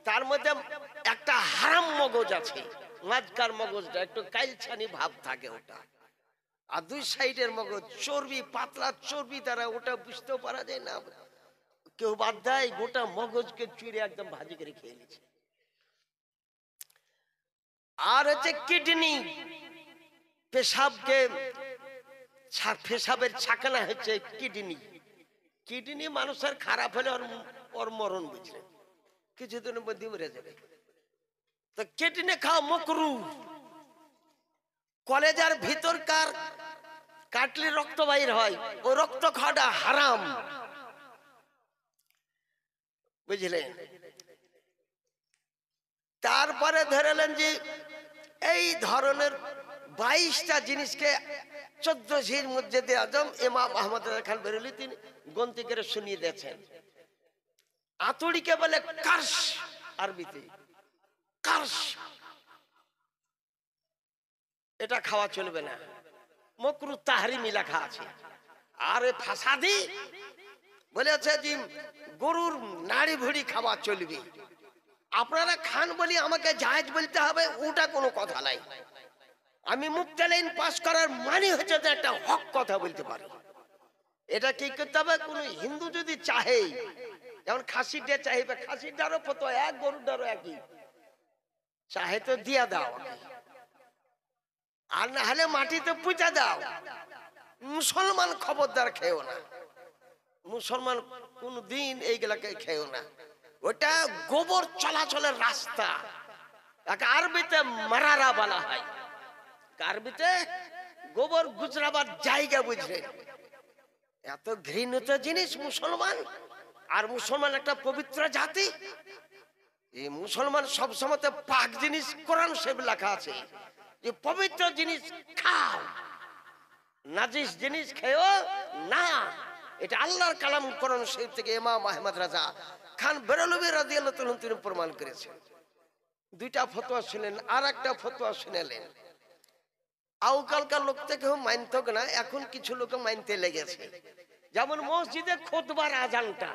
তার মধ্যে একটা হারাম মগজ আছে, মাঝখার মগজটা একটু কাইলছানি ভাব থাকে ওটা, আর 2 সাইডের মগজ চর্বি, পাতলা চর্বি দ্বারা ওটা বুঝতেও পারা যায় না। কেউ বাদ দেয় গোটা মগজকে চুরে একদম ভাজি করে খেয়ে নিচ্ছে। আর হচ্ছে কিডনি, পেশাবের ছাকানা হচ্ছে কিডনি। কিডনি মানুষের খারাপ হলে ওর মরণ, বুঝলেন, কিছুদিনের মধ্যে মরে যাবে। তো কিডনি খাওয়া মাকরুহ। কলেজার ভিতরকার কাটলে রক্ত বাইর হয়, ও রক্ত খাওয়াটা হারাম, বুঝলেন। তারপরে ধরেলেন যে এই ধরনের 22টা জিনিসকে 14 ঝির মধ্যে আজম ইমাম আহমদ খান বেরেলভী তিনি গন্তি করে শুনিয়ে দিয়েছেন। আতুড়িকে বলে কার্শ, আরবিতে কার্শ, এটা খাওয়া চলবে না, মাকরুহ তাহরিমি লেখা আছে। আর ফাসাদি বলেছে যে গরুর নাড়ি ভুড়ি খাওয়া চলবে। আপনারা খান বলি আমাকে জায়েজ বলতে হবে, ওটা কোনো কথা নাই। আমি মুফতালাইন পাস করার মানে হচ্ছে যে একটা হক কথা বলতে পারি। এটা কি করতে হবে, কোন হিন্দু যদি চাহে, যেমন খাসিটা চাইবে, খাসিটারও ফতোয়া এক, গরুটারও একই, চাহে তো দিয়া দাও, আর না হলে মাটিতে পুঁতে দাও। মুসলমান খবরদার খেও না, মুসলমান কোন দিন এইগুলাকে খেও না। ওটা গোবর চলাচলের রাস্তা, আরবিতে মারারা বলা হয়, আরবিতে গোবর গুজরাবার জায়গা, বুঝলেন। এত ঘৃণিত জিনিস মুসলমান, আর মুসলমান একটা পবিত্র জাতি। এই মুসলমান সবসময় পাক জিনিস কোরআন শরীফে লেখা আছে যে পবিত্র জিনিস খাও, নাজিস জিনিস খেও না। এটা আল্লাহর কালাম কোরআন শরীফ থেকে ইমাম আহমদ রাজা খান বেরেলভী রাদিয়াল্লাহু তাআলা তিনি প্রমাণ করেছেন। 2টা ফতোয়া শুনেন, আর একটা ফতোয়া শুনেলেন। আউকালকার লোক থেকে মানত না, এখন কিছু লোক মানতে লেগেছে। যেমন মসজিদে খুতবার আজানটা,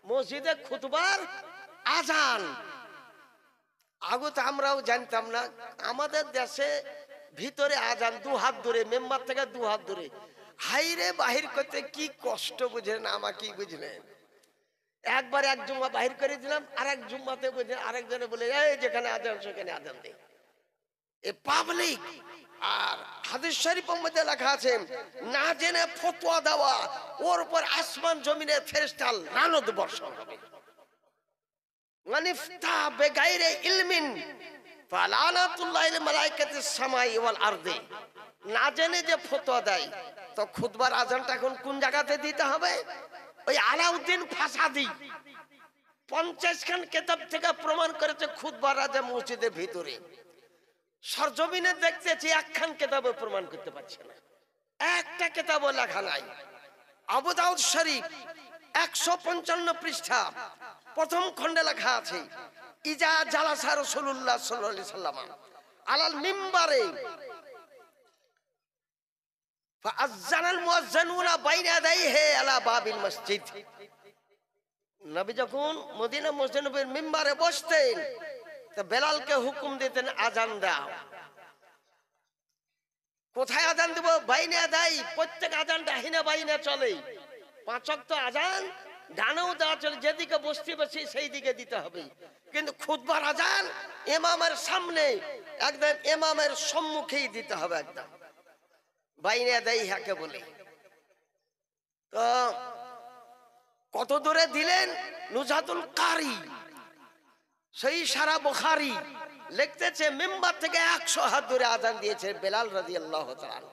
মসজিদে খুতবার আজান আগে তো আমরাও জানতাম না, আমাদের দেশে ভিতরে আজান 2 হাত ধরে, মেম্বার থেকে 2 হাত ধরে হাইরে বাহির করতে কি কষ্ট বুঝলেন, আমাকে বুঝলেন। একবার এক জুম্মা বাহির করে দিলাম, আর এক জুম্মাতে বুঝলেন আরেকজনে বলে এই যেখানে আজান সেখানে আজান দে। A public. আর হাদিস শরীফের মধ্যে লেখা আছে না জেনে ফতোয়া দেওয়া, ওর উপর আসমান জমিনের ফেরেশতা লানত বর্ষণ হবে। মানিফতা বেগাইরে ইলমিন ফালানাতুল্লাহিল মালাইকাতিস সামাই ওয়াল আরদি। না জেনে যে ফতোয়া দেয়, তো খুতবার আজানটা এখন কোন জায়গাতে দিতে হবে? ওই আলাউদ্দিন ফাসাদি 50 খান কিতাব থেকে প্রমাণ করেছে খুতবার আজান মসজিদের ভিতরে। সরজমিনে দেখতেছি একখান কিতাবে প্রমাণ করতে পারছে না, একটা কিতাবও লেখা নাই। আবু দাউদ শরীফ 155 পৃষ্ঠা প্রথম খণ্ডে লেখা আছে ইজা জালাসা রাসূলুল্লাহ সাল্লাল্লাহু আলাইহি সাল্লাম আলাল মিম্বারে ফাআযানাল মুয়াজ্জিনুনা বাইনা ইয়াদাইহি আলা বাবিল মসজিদ। নবী যখন মদিনা মসজিদ নববীর মিম্বারে বসতেন, তো বেলালকে হুকুম দিতেন আজান দাও। কোথায় আজান দেব? বাইনা ইয়াদাই। প্রত্যেক আজান ডাহিনা বাইনা চলে। 5 ওয়াক্ত আজান ডানেও দেওয়া চলে, যেদিকে বসতে বসে সেই দিকে দিতে হবে। কিন্তু খুতবার আজান ইমামের সামনে, একদম ইমামের সম্মুখেই দিতে হবে, একদম বাইনা দেই হাকে বলে। তো কত দূরে দিলেন? নুজাতুল কারি সেই সারা বুখারী লিখতেছে মিম্বার থেকে 100 হাত দূরে আজান দিয়েছে বেলাল রাদিয়াল্লাহু তাআলা।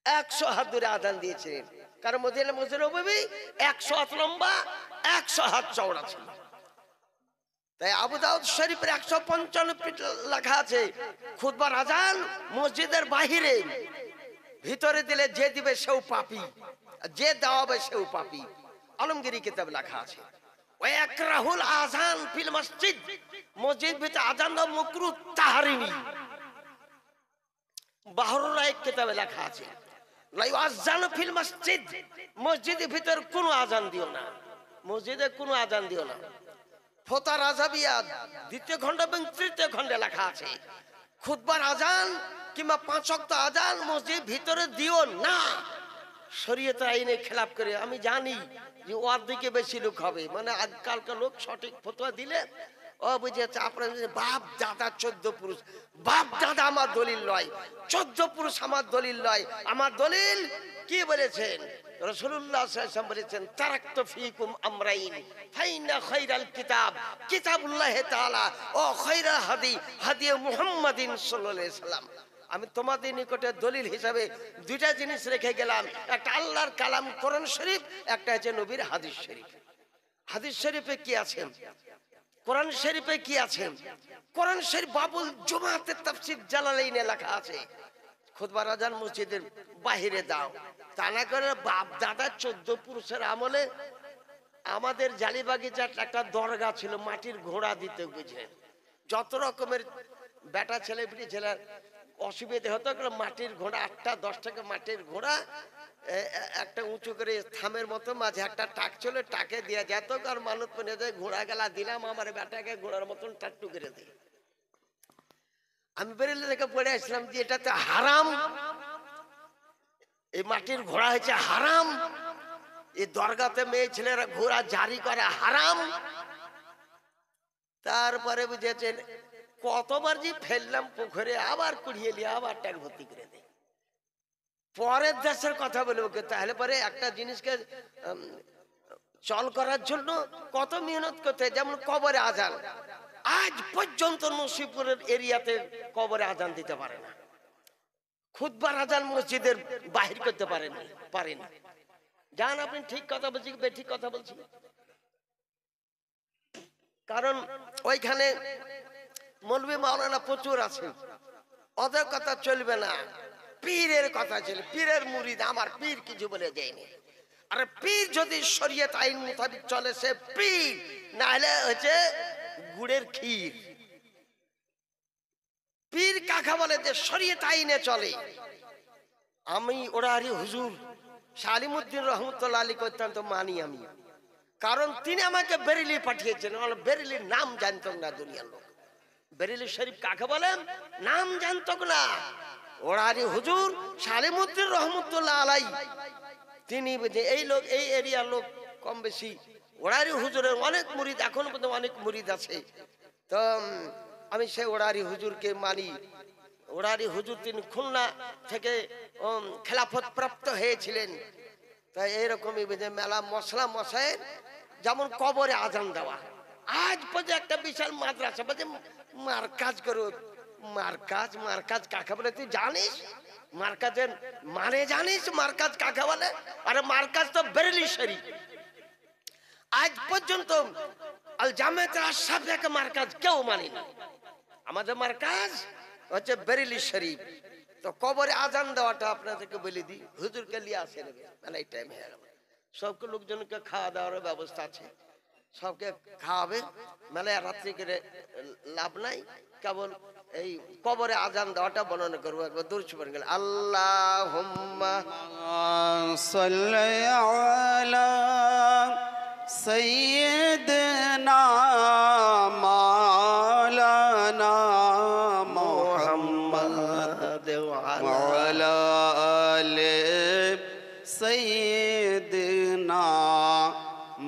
100 হাত দূরে আজান দিয়েছিলেন, কারণ মদিনা মসজিদ নববী 100 হাত লম্বা, 100 হাত চওড়া ছিল। তাই আবু দাউদ শরীফের 155 ফিট লেখা আছে খুতবার আজান মসজিদের বাহিরে, ভিতরে দিলে যে দিবে সেও পাপী, যে দেওয়াবে সেও পাপী। আলমগীরি কিতাব লেখা আছে ওয়া ইয়াকরাহুল আযান ফিল মসজিদ, মসজিদ ভিতরে আজান দাও মাকরুহ তাহরিমি। বাহরুল রাইক কিতাবে লেখা আছে লা ইউআযানু ফিল মসজিদ, মসজিদের ভিতর কোনো আজান দিও না, মসজিদে কোনো আজান দিও না। ফতা রাজাবিয়া 2য় খণ্ড এবং 3য় খণ্ডে লেখা আছে খুতবার আজান কিংবা 5 ওয়াক্ত আজান মসজিদ ভিতরে দিও না। শরীয়ত আইনে খেলাপ করে। আমি জানি যে ওর দিকে বেশি লোক হবে, মানে আজকালকার লোক সঠিক ফতোয়া দিলে ও বুঝেছে আপনার বাপ দাদা 14 পুরুষ। বাপ দাদা আমার দলিল নয়, 14 পুরুষ আমার দলিল নয়। আমার দলিল কি বলেছেন? রাসূলুল্লাহ সাল্লাল্লাহু আলাইহি ওয়াসাল্লাম বলেছেন তারাকতু ফীকুম আমরাইন ফাইন্না খায়রাল কিতাব কিতাবুল্লাহ তাআলা ও খায়রাল হাদি হাদি মুহাম্মাদিন সাল্লাল্লাহু আলাইহি ওয়াসাল্লাম। আমি তোমাদের নিকটে দলিল হিসাবে 2টা জিনিস রেখে গেলাম, একটা আল্লাহর কালাম কোরআন শরীফ, একটা হচ্ছে নবীর হাদিস শরীফ। হাদিস শরীফে কি আছে? কোরআন শরীফে কি আছে? কোরআন শরীফ বাবুল জুমাতের তাফসীর জালালাইনে লেখা আছে খুতবার আজান মসজিদের বাহিরে দাও। তা না করে বাপ দাদা 14 পুরুষের আমলে আমাদের জালিবাগিচার একটা দরগা ছিল, মাটির ঘোড়া দিতে, বুঝলেন? যত রকমের বেটা ছেলে বিটি ছেলের অসুবিধা হতো, মাটির ঘোড়া 8টা 10টাকে মাটির ঘোড়া একটা উঁচু করে থামের মতো মাঝে একটা টাক ছিল, টাকে দিয়ে যেত আর মানত মনে যায় ঘোড়া গেলা দিলাম আমার বেটাকে ঘোড়ার মতন টাট্টু করে দিই। আমি বেরেলে থেকে পড়ে আসলাম যে এটা তো হারাম, এই মাটির ঘোড়া হয়েছে হারাম, এই দরগাতে মেয়ে ছেলেরা ঘোড়া জারি করে হারাম। তারপরে বুঝেছেন কতবার যে ফেললাম পুকুরে, আবার কুড়িয়ে নিয়ে আবার ট্যাগ ভর্তি করে দেয়। পরের দেশের কথা বলবো, তাহলে পরে একটা জিনিসকে চল করার জন্য কত মেহনত করতে। যেমন কবরে আজান, আজ পর্যন্ত নসিপুরের এরিয়াতে কবরে আজান দিতে পারে না, খুতবার আজান মসজিদের বাহির করতে পারেন। জান আপনি ঠিক কথা বলছি, ঠিক কথা বলছি, কারণ ওইখানে মৌলভী মাওলানা প্রচুর আছে, ওদের কথা চলবে না, পীরের কথা চলে। পীরের মুরিদ, আমার পীর কিছু বলে দেয়নি। আরে পীর যদি শরীয়ত আইন মোতাবেক চলে সে পীর, না হলে হচ্ছে গুড়ের ক্ষীর। পীর কাকা বলে যে শরীয়ত আইনে চলে। আমি ওরারি হুজুর শালিমুদ্দিন রহমতুল্লাহ আলী করতাম তো মানি। আমি কারণ তিনি আমাকে বেরেলি পাঠিয়েছেন। বেরেলির নাম জানতাম না দুনিয়ার লোক। বেরেলি শরীফ কাকে বলেন নাম জানত না। ওরারি হুজুর সালেমউদ্দিন রহমতুল্লাহ আলাই, তিনি এই লোক, এই এরিয়ার লোক কম বেশি ওরারি হুজুরের অনেক মুরিদ, এখন পর্যন্ত অনেক মুরিদ আছে। তো আমি সেই ওরারি হুজুরকে মানি। ওরারি হুজুর তিনি খুলনা থেকে খেলাফত প্রাপ্ত হয়েছিলেন। তাই এইরকমই মেলা মশলা মশাইয়ের, যেমন কবরে আজান দেওয়া, আজ পর্যন্ত একটা বিশাল মাদ্রাসা বলছে মার্কাজ করো। মার্কাজ, মার্কাজ কাকে বলে তুই জানিস? মার্কাজের মানে জানিস মার্কাজ কাকে বলে? আরে মার্কাজ তো বেরেলি শরীফ। আজ পর্যন্ত আল জামিয়াত আশরাফিয়াকে মার্কাজ কেউ মানেনি। আমাদের মার্কাজ হচ্ছে বেরেলি শরীফ। তো কবরে আজান দেওয়াটা আপনাদেরকে বলে দিই, হুজুরকে নিয়ে আসে নেবে, মেলায় টাইম হয়ে গেল। সবকে লোকজনকে খাওয়া দাওয়ার ব্যবস্থা আছে, সবকে খাওয়াবে। মেলায় রাত্রি করে লাভ নাই, কেবল এই কবরে আজান দেওয়াটা বর্ণনা করবো। একবার দূরছি পড়ে গেল আল্লাহুম্মা সাল্লি আলা সাইয়্যিদিনা মাওলানা মুহাম্মদ ওয়া আলা আলি সাইয়্যিদিনা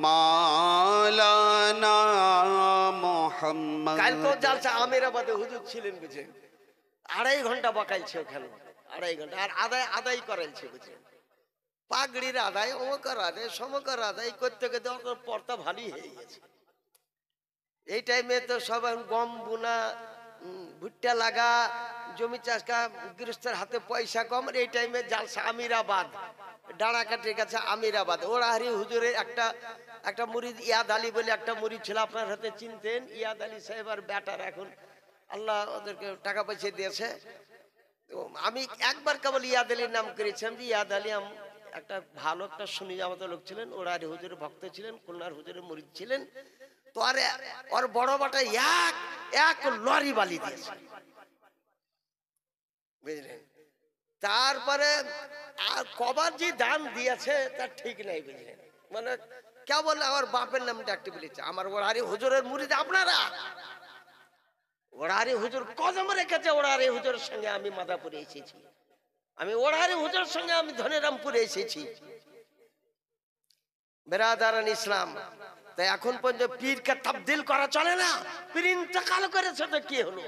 মাওলানা মুহাম্মদ। কালকেও জালসা আমিরাবাদে হুজুর ছিলেন বুঝে, 2.5 ঘন্টা বকাইছে ওখানে, 2.5 ঘন্টা। আর আদায় করাইছে বুঝে, পাগড়ির আদায়, অমকর আদায়, সমকর আদায় করতে করতে পর্তা ভারী হয়ে গেছে। এই টাইমে তো সব গম বুনা, ভুট্টা লাগা, জমি চাষ কা, গৃহস্থের হাতে পয়সা কম। এই টাইমে জালসা আমিরাবাদ, ডানাকাটির কাছে আমিরাবাদ। ওরাহারি হুজুরের একটা মুরিদ ইয়াদ আলী বলে একটা মুরিদ ছিল, আপনার হাতে চিনতেন। ইয়াদ আলী সাহেব আর ব্যাটার এখন আল্লাহ ওদেরকে টাকা পয়সা দিয়েছে। তো আমি একবার কেবল ইয়াদ আলীর নাম করেছিলাম যে ইয়াদ আলী একটা ভালো একটা সুন্নি জামাতের লোক ছিলেন, ওরাহারি হুজুরের ভক্ত ছিলেন, খুলনার হুজুরের মুরিদ ছিলেন। তো আরে ওর বড় বাটা এক লরি বালি দিয়েছে বুঝলেন। তারপরে আর কবার যে দান দিয়েছে তার ঠিক নাই বুঝলেন। মানে কেবল আমার বাপের নামটা একটু বলেছে। আমার ওরাহারি হুজুরের মুরিদ আপনারা, ওরাহারি হুজুর কদম রেখেছে। ওরাহারি হুজুরের সঙ্গে আমি মাদাপুরে এসেছি, আমি ওরাহারি হুজুরের সঙ্গে আমি ধনেরামপুরে এসেছি। বেরাদারান ইসলাম, তাই এখন পর্যন্ত পীরকে তাবদিল করা চলে না। পীর ইন্তেকাল করেছে তো কি হলো,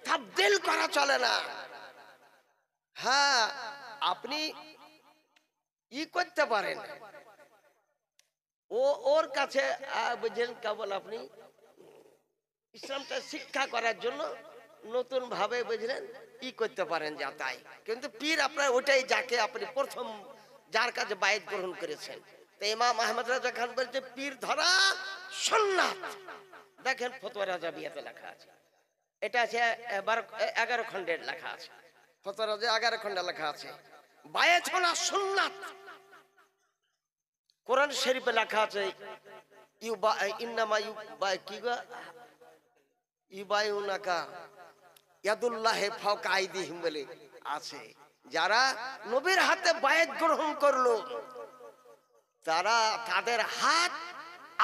তাবদিল করা চলে না। হ্যাঁ, আপনি ই করতে পারেন, ওর কাছে বুঝলেন, কেবল আপনি ইসলামটা শিক্ষা করার জন্য নতুন ভাবে বুঝলেন ই করতে পারেন যা তাই। কিন্তু পীর আপনার ওটাই, যাকে আপনি প্রথম যার কাছে বায়াত গ্রহণ করেছেন। তো ইমাম আহমদ রাজা খান বলছে পীর ধরা সুন্নাত। দেখেন ফতোয়া রাজাবিয়াতে লেখা আছে, এটা আছে 11 খণ্ডের লেখা আছে। ফতোয়া রাজা 11 খণ্ডে লেখা আছে বায়াত হওয়া সুন্নাত। কোরআন শরীফে লেখা আছে ইন্নামা ইউবায়ুনাকা ইয়াদুল্লাহি ফাওকা আইদিহিম বলে আছে। যারা নবীর হাতে বায়াত গ্রহণ করলো, তারা তাদের হাত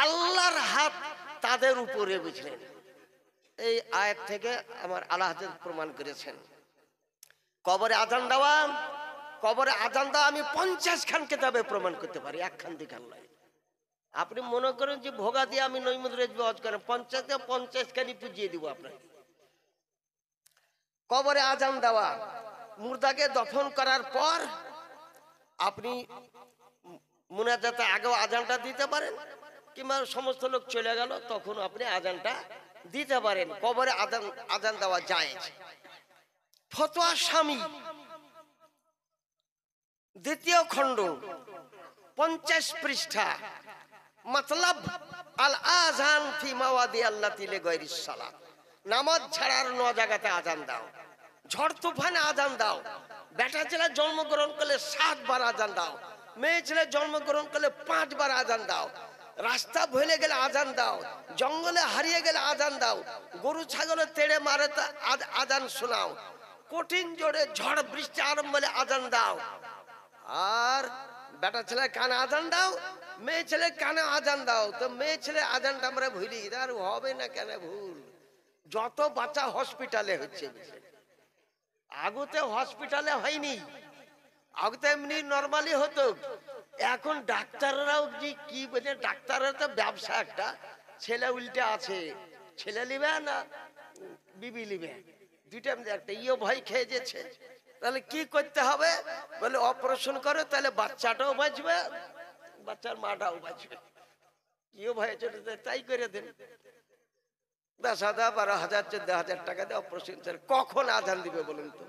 আল্লাহর হাত তাদের উপরে বুঝলেন। এই আয়াত থেকে আমার আল্লাহ প্রমাণ করেছেন। কবরে আজান দেওয়া, কবরে আজান দেওয়া আমি 50 খান কিতাবে প্রমাণ করতে পারি, 1 খান 2 খান নয়। আপনি মনে করেন যে ভোগা দিয়ে আমি নৈমুদ্রেজ ওয়াজ করেন, 50 খানি পুজিয়ে দিব আপনাকে। কবরে আজান দেওয়া, মুর্দাকে দফন করার পর আপনি মুনাজাতে আগেও আজানটা দিতে পারেন, কিংবা সমস্ত লোক চলে গেল তখন আপনি আজানটা দিতে পারেন। কবরে আজান দেওয়া জায়েজ। ফতোয়া স্বামী 2য় খণ্ড 50 পৃষ্ঠা, মতলব আল আযান ফি মাওয়াদি আল্লাতি লিগায়রিস সালাত। নামাজ ছাড়ার 9 জায়গাতে আজান দাও। ঝড় তুফানে আজান দাও। বেটা ছেলে জন্মগ্রহণ করলে 7 বার আজান দাও। মেয়ে ছেলে জন্মগ্রহণ করলে 5 বার আজান দাও। রাস্তা ভুলে গেলে আজান দাও। জঙ্গলে হারিয়ে গেলে আজান দাও। গরু ছাগলে তেড়ে মারে আজান শোনাও। কঠিন জোরে ঝড় বৃষ্টি আরম্ভ হলে আজান দাও। আর বেটা ছেলে কানে আজান দাও, মেয়ে ছেলে কানে আজান দাও, তো মেয়ে ছেলে আজানটা আমরা ভুলি, আর হবে না কেন ভুল? যত বাচ্চা হসপিটালে হচ্ছে, আগতে হসপিটালে হয়নি, আগতে এমনি নর্মালি হতো। এখন ডাক্তাররাও যে কি বলে, ডাক্তাররা তো ব্যবসা একটা, ছেলে উল্টে আছে, ছেলে নিবে না বিবি নিবে, দুইটা একটা, ইয়ে ভয় খেয়ে যাচ্ছে। তাহলে কি করতে হবে? বলে অপারেশন করে, তাহলে বাচ্চাটাও বাঁচবে, বাচ্চার মাটাও বাঁচবে। ইয়ে ভয় চলে, তাই করে দেন। 10,000, 12,000, 14,000 টাকা দিয়ে অপারেশন। কখন আজান দিবে বলুন তো?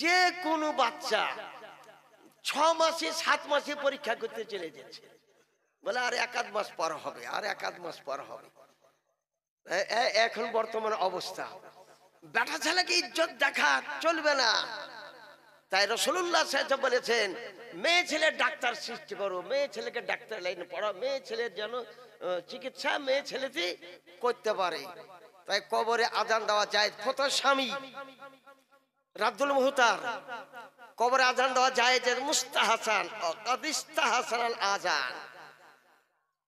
যে কোনো বাচ্চা 6 মাসে 7 মাসে পরীক্ষা করতে চলে যাচ্ছে, বলে আর 1 মাস পর হবে, আর 1 মাস পর হবে। এখন বর্তমান অবস্থা, বেটা ছেলেকে ইজ্জত দেখা চলবে না। তাই রাসূলুল্লাহ সাল্লাল্লাহু আলাইহি ওয়াসাল্লাম বলেছেন, মেয়ে ছেলে ডাক্তার সৃষ্টি করো, মেয়ে ছেলেকে ডাক্তার লাইনে পড়াও, মেয়ে ছেলের যেন চিকিৎসা মেয়ে ছেলেটি করতে পারে। তাই কবরে আজান দেওয়া যায়। ফতো স্বামী রাব্দুল মুহতার, কবরে আজান দেওয়া যায় যে মুস্তাহাসান কাদিস্তাহাসান আল আজান।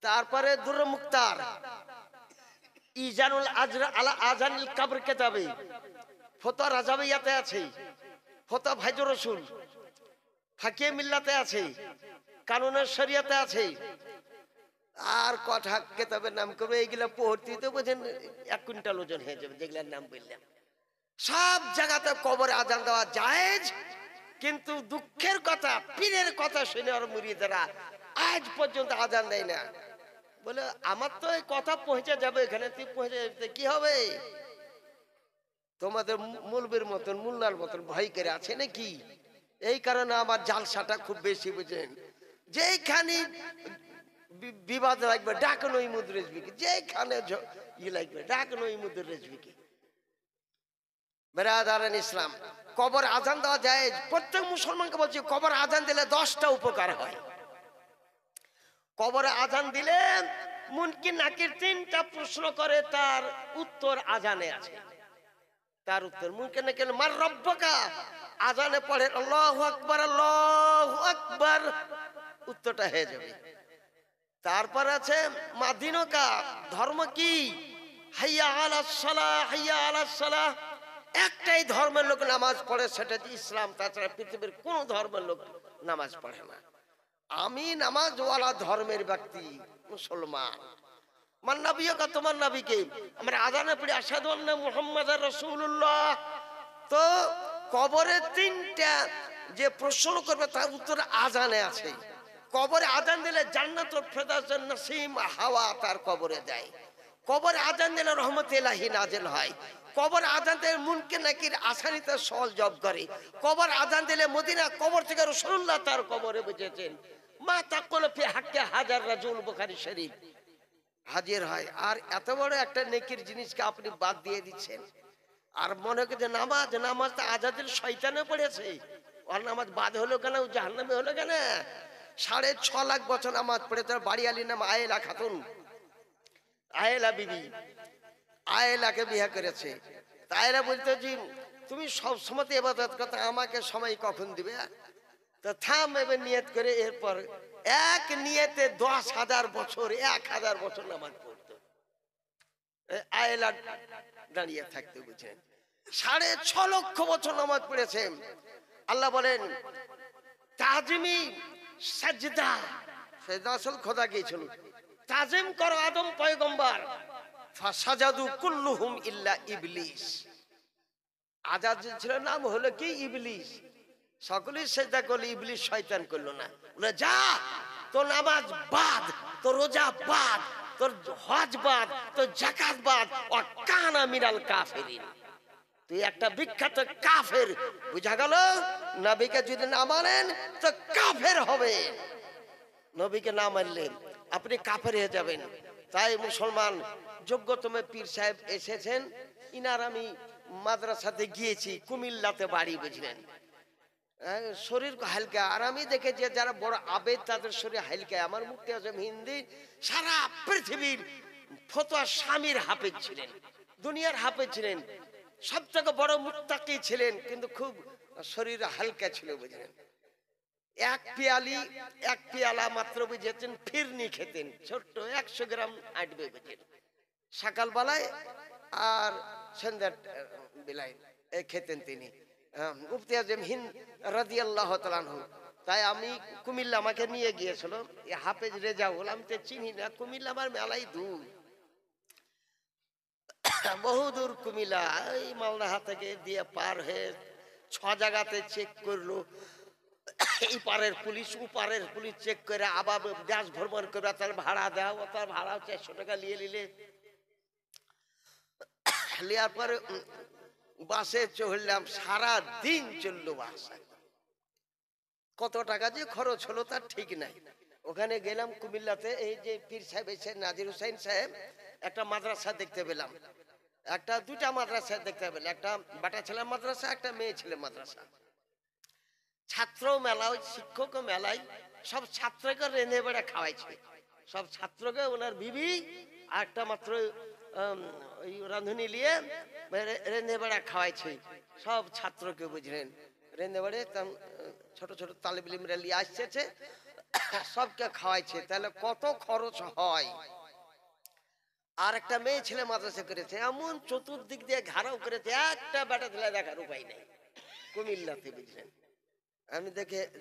তারপরে দুরর মুক্তার ইজানুল আজরা আলা আজানিল কবর কিতাবে, ফতো রাজাবিয়াতে আছে, ফতো ভাইজুর রাসূল হাকিয়ে মিল্লাতে আছে, কানুনের শরিয়াতে আছে। আর কথা কিতাবের নাম করবে, এইগুলা পড়তে তো বোঝেন 1 কুইন্টাল ওজন হয়ে যাবে, যেগুলার নাম বললাম। সব জায়গাতে কবরে আজান দেওয়া জায়েজ, কিন্তু দুঃখের কথা, পীরের কথা শুনে আর মুরিদেরা আজ পর্যন্ত আজান দেয় না। বলে আমার তো এই কথা পৌঁছে যাবে, এখানে তুই পৌঁছে যাবে কি হবে? তোমাদের মুলবির মতন, মুল্লার মতন ভয় করে আছে নাকি? এই কারণে আমার জালসাটা খুব বেশি, বুঝেন। যেখানে বিবাদ লাগবে ডাকন ওই মুদ রেজবিকে, যেখানে ই লাগবে ডাকন ওই মুদ রেজবিকে। বেরাদারান ইসলাম, কবর আজান দেওয়া যায়। প্রত্যেক মুসলমানকে বলছি, কবর আজান দিলে 10টা উপকার হয়। কবরে আজান দিলে মুনকির নাকির 3টা প্রশ্ন করে, তার উত্তর আজানে আছে। তার উত্তর মুনকির নাকির মার রব্বকা, আজানে পড়ে আল্লাহু আকবার, আল্লাহু আকবার, উত্তরটা হয়ে যাবে। তারপর আছে মাদিনকা, ধর্ম কি? হাইয়া আলাস সালাহ, হাইয়া আলাস সালাহ। একটাই ধর্মের লোক নামাজ পড়ে, সেটা ইসলাম। তাছাড়া পৃথিবীর কোন ধর্মের লোক নামাজ পড়ে না। আমি নামাজওয়ালা ধর্মের ব্যক্তি, মুসলমান। মান নবিয়কা, তোমার নবীকে আমরা আজানে পড়ি আশহাদু আন্না মুহাম্মাদার রাসূলুল্লাহ। তো কবরে 3টা যে প্রশ্ন করবে তার উত্তর আজানে আছে। কবরে আজান দিলে জান্নাতুল ফেরদাউসের নসিম হাওয়া তার কবরে দেয়। কবরে আজান দিলে রহমত ইলাহি নাজিল হয়। কবর আজান দিলে মুনকির নাকির আসানিতে সওয়াল জব করে। কবর আজান দিলে মদিনা কবর থেকে রাসূলুল্লাহ তার কবরে বুঝেছেন মা তাকুল ফি হাক্কি হাজার রাজুল, বুখারী শরীফ হাজির হয়। আর এত বড় একটা নেকির জিনিসকে আপনি বাদ দিয়ে দিচ্ছেন, আর মনে করে নামাজ, নামাজ তো আজাদিল শয়তানে পড়েছে, আর নামাজ বাদ হলো কেন, জাহান্নামে হলো কেন? 6.5 লাখ বছর নামাজ পড়ে তার বাড়ি আলীর নাম আয়েলা খাতুন, আয়েলা বিবি, আয়েলাকে বিয়ে করেছে। তাইরা বলতো যে তুমি সব সময় ইবাদত করতে, আমাকে সময় কখন দিবে? তো থাম, এবার নিয়ত করে, এরপর এক নিয়তে 10,000 বছর, 1,000 বছর নামাজ পড়তো। আয়েলা দাঁড়িয়ে থাকতে, বুঝেন। 6.5 লক্ষ বছর নামাজ পড়েছে। আল্লাহ বলেন তাজিমি সাজদা, সেজদা আসল খোদা গিয়েছিল, তাজিম করো আদম পয়গম্বর। ফাসাজাদু কুল্লুহুম ইল্লা ইবলিস। আজাদ ছিল নাম হলো কি? ইবলিস। সকলেই সেজদা করলো, ইবলিস শয়তান করলো না। বলে যা, তোর নামাজ বাদ, তোর রোজা বাদ, তোর হজ বাদ, তোর যাকাত বাদ, ও কানা মিনাল কাফিরিন। তুই একটা বিখ্যাত কাফের। বুঝা গেল? নবীকে যদি না মানেন তো কাফের হবে। নবীকে না মানলেন আপনি কাফের হয়ে যাবেন। তাই মুসলমান যোগ্যতম পীর সাহেব এসেছেন, ইনার আমি মাদ্রাসাতে গিয়েছি, কুমিল্লাতে বাড়ি, বুঝলেন। শরীর হালকা, আর আমি দেখে যে যারা বড় আবেদ তাদের শরীর হালকা। আমার মুক্তি আজম হিন্দি সারা পৃথিবীর ফতোয়া স্বামীর হাফেজ ছিলেন, দুনিয়ার হাফেজ ছিলেন, সব থেকে বড় মুত্তাকি ছিলেন, কিন্তু খুব শরীর হালকা ছিল, বুঝলেন। এক পেয়ালা মাত্র বুঝেছেন ফিরনি খেতেন, ছোট্ট 100 গ্রাম আটবে বুঝেন, সকালবেলায় আর সন্ধ্যার বেলায় খেতেন তিনি। মুফতি আজম হিন্দ রাদিয়াল্লাহু তাআলা আনহু। তাই আমি কুমিল্লা, আমাকে নিয়ে গিয়েছিল হাফেজ রেজাউল, আমি তো চিনি না কুমিল্লা, আমার মেলাই দূর, বহু দূর কুমিল্লা, এই মালদাহা থেকে দিয়ে পার হয়ে 6 জায়গাতে চেক করলো, এই পারের পুলিশ ও পারের পুলিশ চেক করে আবার দেশ ভ্রমণ করবে, তার ভাড়া দাও, তার ভাড়া 400 টাকা নিয়ে নিলে, নেওয়ার পরে বাসে চড়লাম, সারা দিন চললো বাস, কত টাকা যে খরচ হলো তার ঠিক নাই। ওখানে গেলাম কুমিল্লাতে, এই যে পীর সাহেব এসে নাজির হুসাইন সাহেব, একটা মাদ্রাসা দেখতে পেলাম, একটা দুটা মাদ্রাসা দেখতে পেলাম, একটা বাটা ছেলে মাদ্রাসা, একটা মেয়ে ছেলে মাদ্রাসা। ছাত্র মেলায়, শিক্ষক মেলায় সব ছাত্রকে রেঁধে বেড়ে খাওয়াইছে, সব ছাত্রকে ওনার বিবি আর একটা মাত্র ওই রাঁধুনি নিয়ে রেঁধে বেড়া খাওয়াইছে সব ছাত্রকে, বুঝলেন, রেঁধে বেড়ে ছোট ছোট তালিবিলিমরা নিয়ে আসছে, সবকে খাওয়াইছে, তাহলে কত খরচ হয়। আর একটা মেয়ে ছেলে মাদ্রাসা করেছে, এমন চতুর্দিক দিয়ে ঘাড়াও করেছে, একটা বেটা ছেলে দেখার উপায় নেই কুমিল্লাতে, বুঝলেন। আমি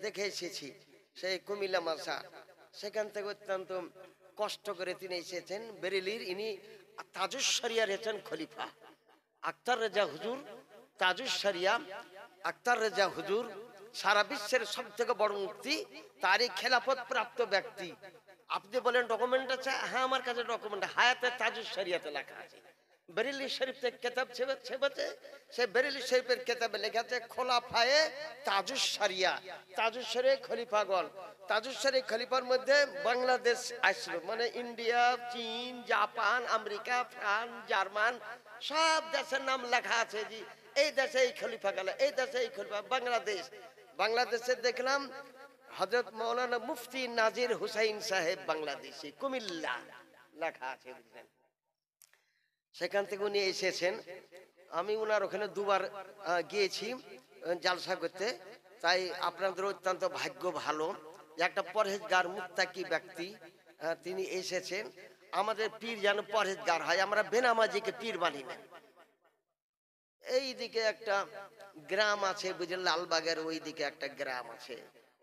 দেখে এসেছি সেই কুমিল্লা মাদ্রাসা, সেখান থেকে অত্যন্ত কষ্ট করে তিনি এসেছেন বেরেলির, ইনি তাজুস শরিয়া রেছেন খলিফা আক্তার রেজা হুজুর, তাজুস শরিয়া আক্তার রেজা হুজুর সারা বিশ্বের সব থেকে বড় মুফতি, তারই খেলাফত প্রাপ্ত ব্যক্তি। আপনি বলেন ডকুমেন্ট আছে? হ্যাঁ আমার কাছে ডকুমেন্ট, হায়াতে তাজুস শরিয়াতে লেখা আছে। বেরেলি শরীফ থেকে কেতাব ছেপেছে, সে বেরেলি শরীফের কেতাবে লেখা আছে খোলাফায়ে তাজুস শরিয়া, তাজুস শরিয়া খলিফাগণ। তাজুস শরিয়া খলিফার মধ্যে বাংলাদেশ আসলো, মানে ইন্ডিয়া, চীন, জাপান, আমেরিকা, ফ্রান্স, জার্মান, সব দেশের নাম লেখা আছে, জি এই দেশে এই খলিফা গেল, এই দেশে এই খলিফা। বাংলাদেশে দেখলাম হযরত মাওলানা মুফতি নাজির হুসাইন সাহেব বাংলাদেশি, কুমিল্লা লেখা আছে, বুঝলেন। সেখান থেকে উনি এসেছেন, আমি উনার ওখানে দুবার গিয়েছি জালসা করতে। তাই আপনাদের অত্যন্ত ভাগ্য ভালো, একটা পরহেজগার মুত্তাকি ব্যক্তি তিনি এসেছেন। আমাদের পীর যেন পরহেজগার হয়, আমরা বেনামাজিকে পীর মানি না। এই দিকে একটা গ্রাম আছে, বুঝলেন, লালবাগের ওই দিকে একটা গ্রাম আছে,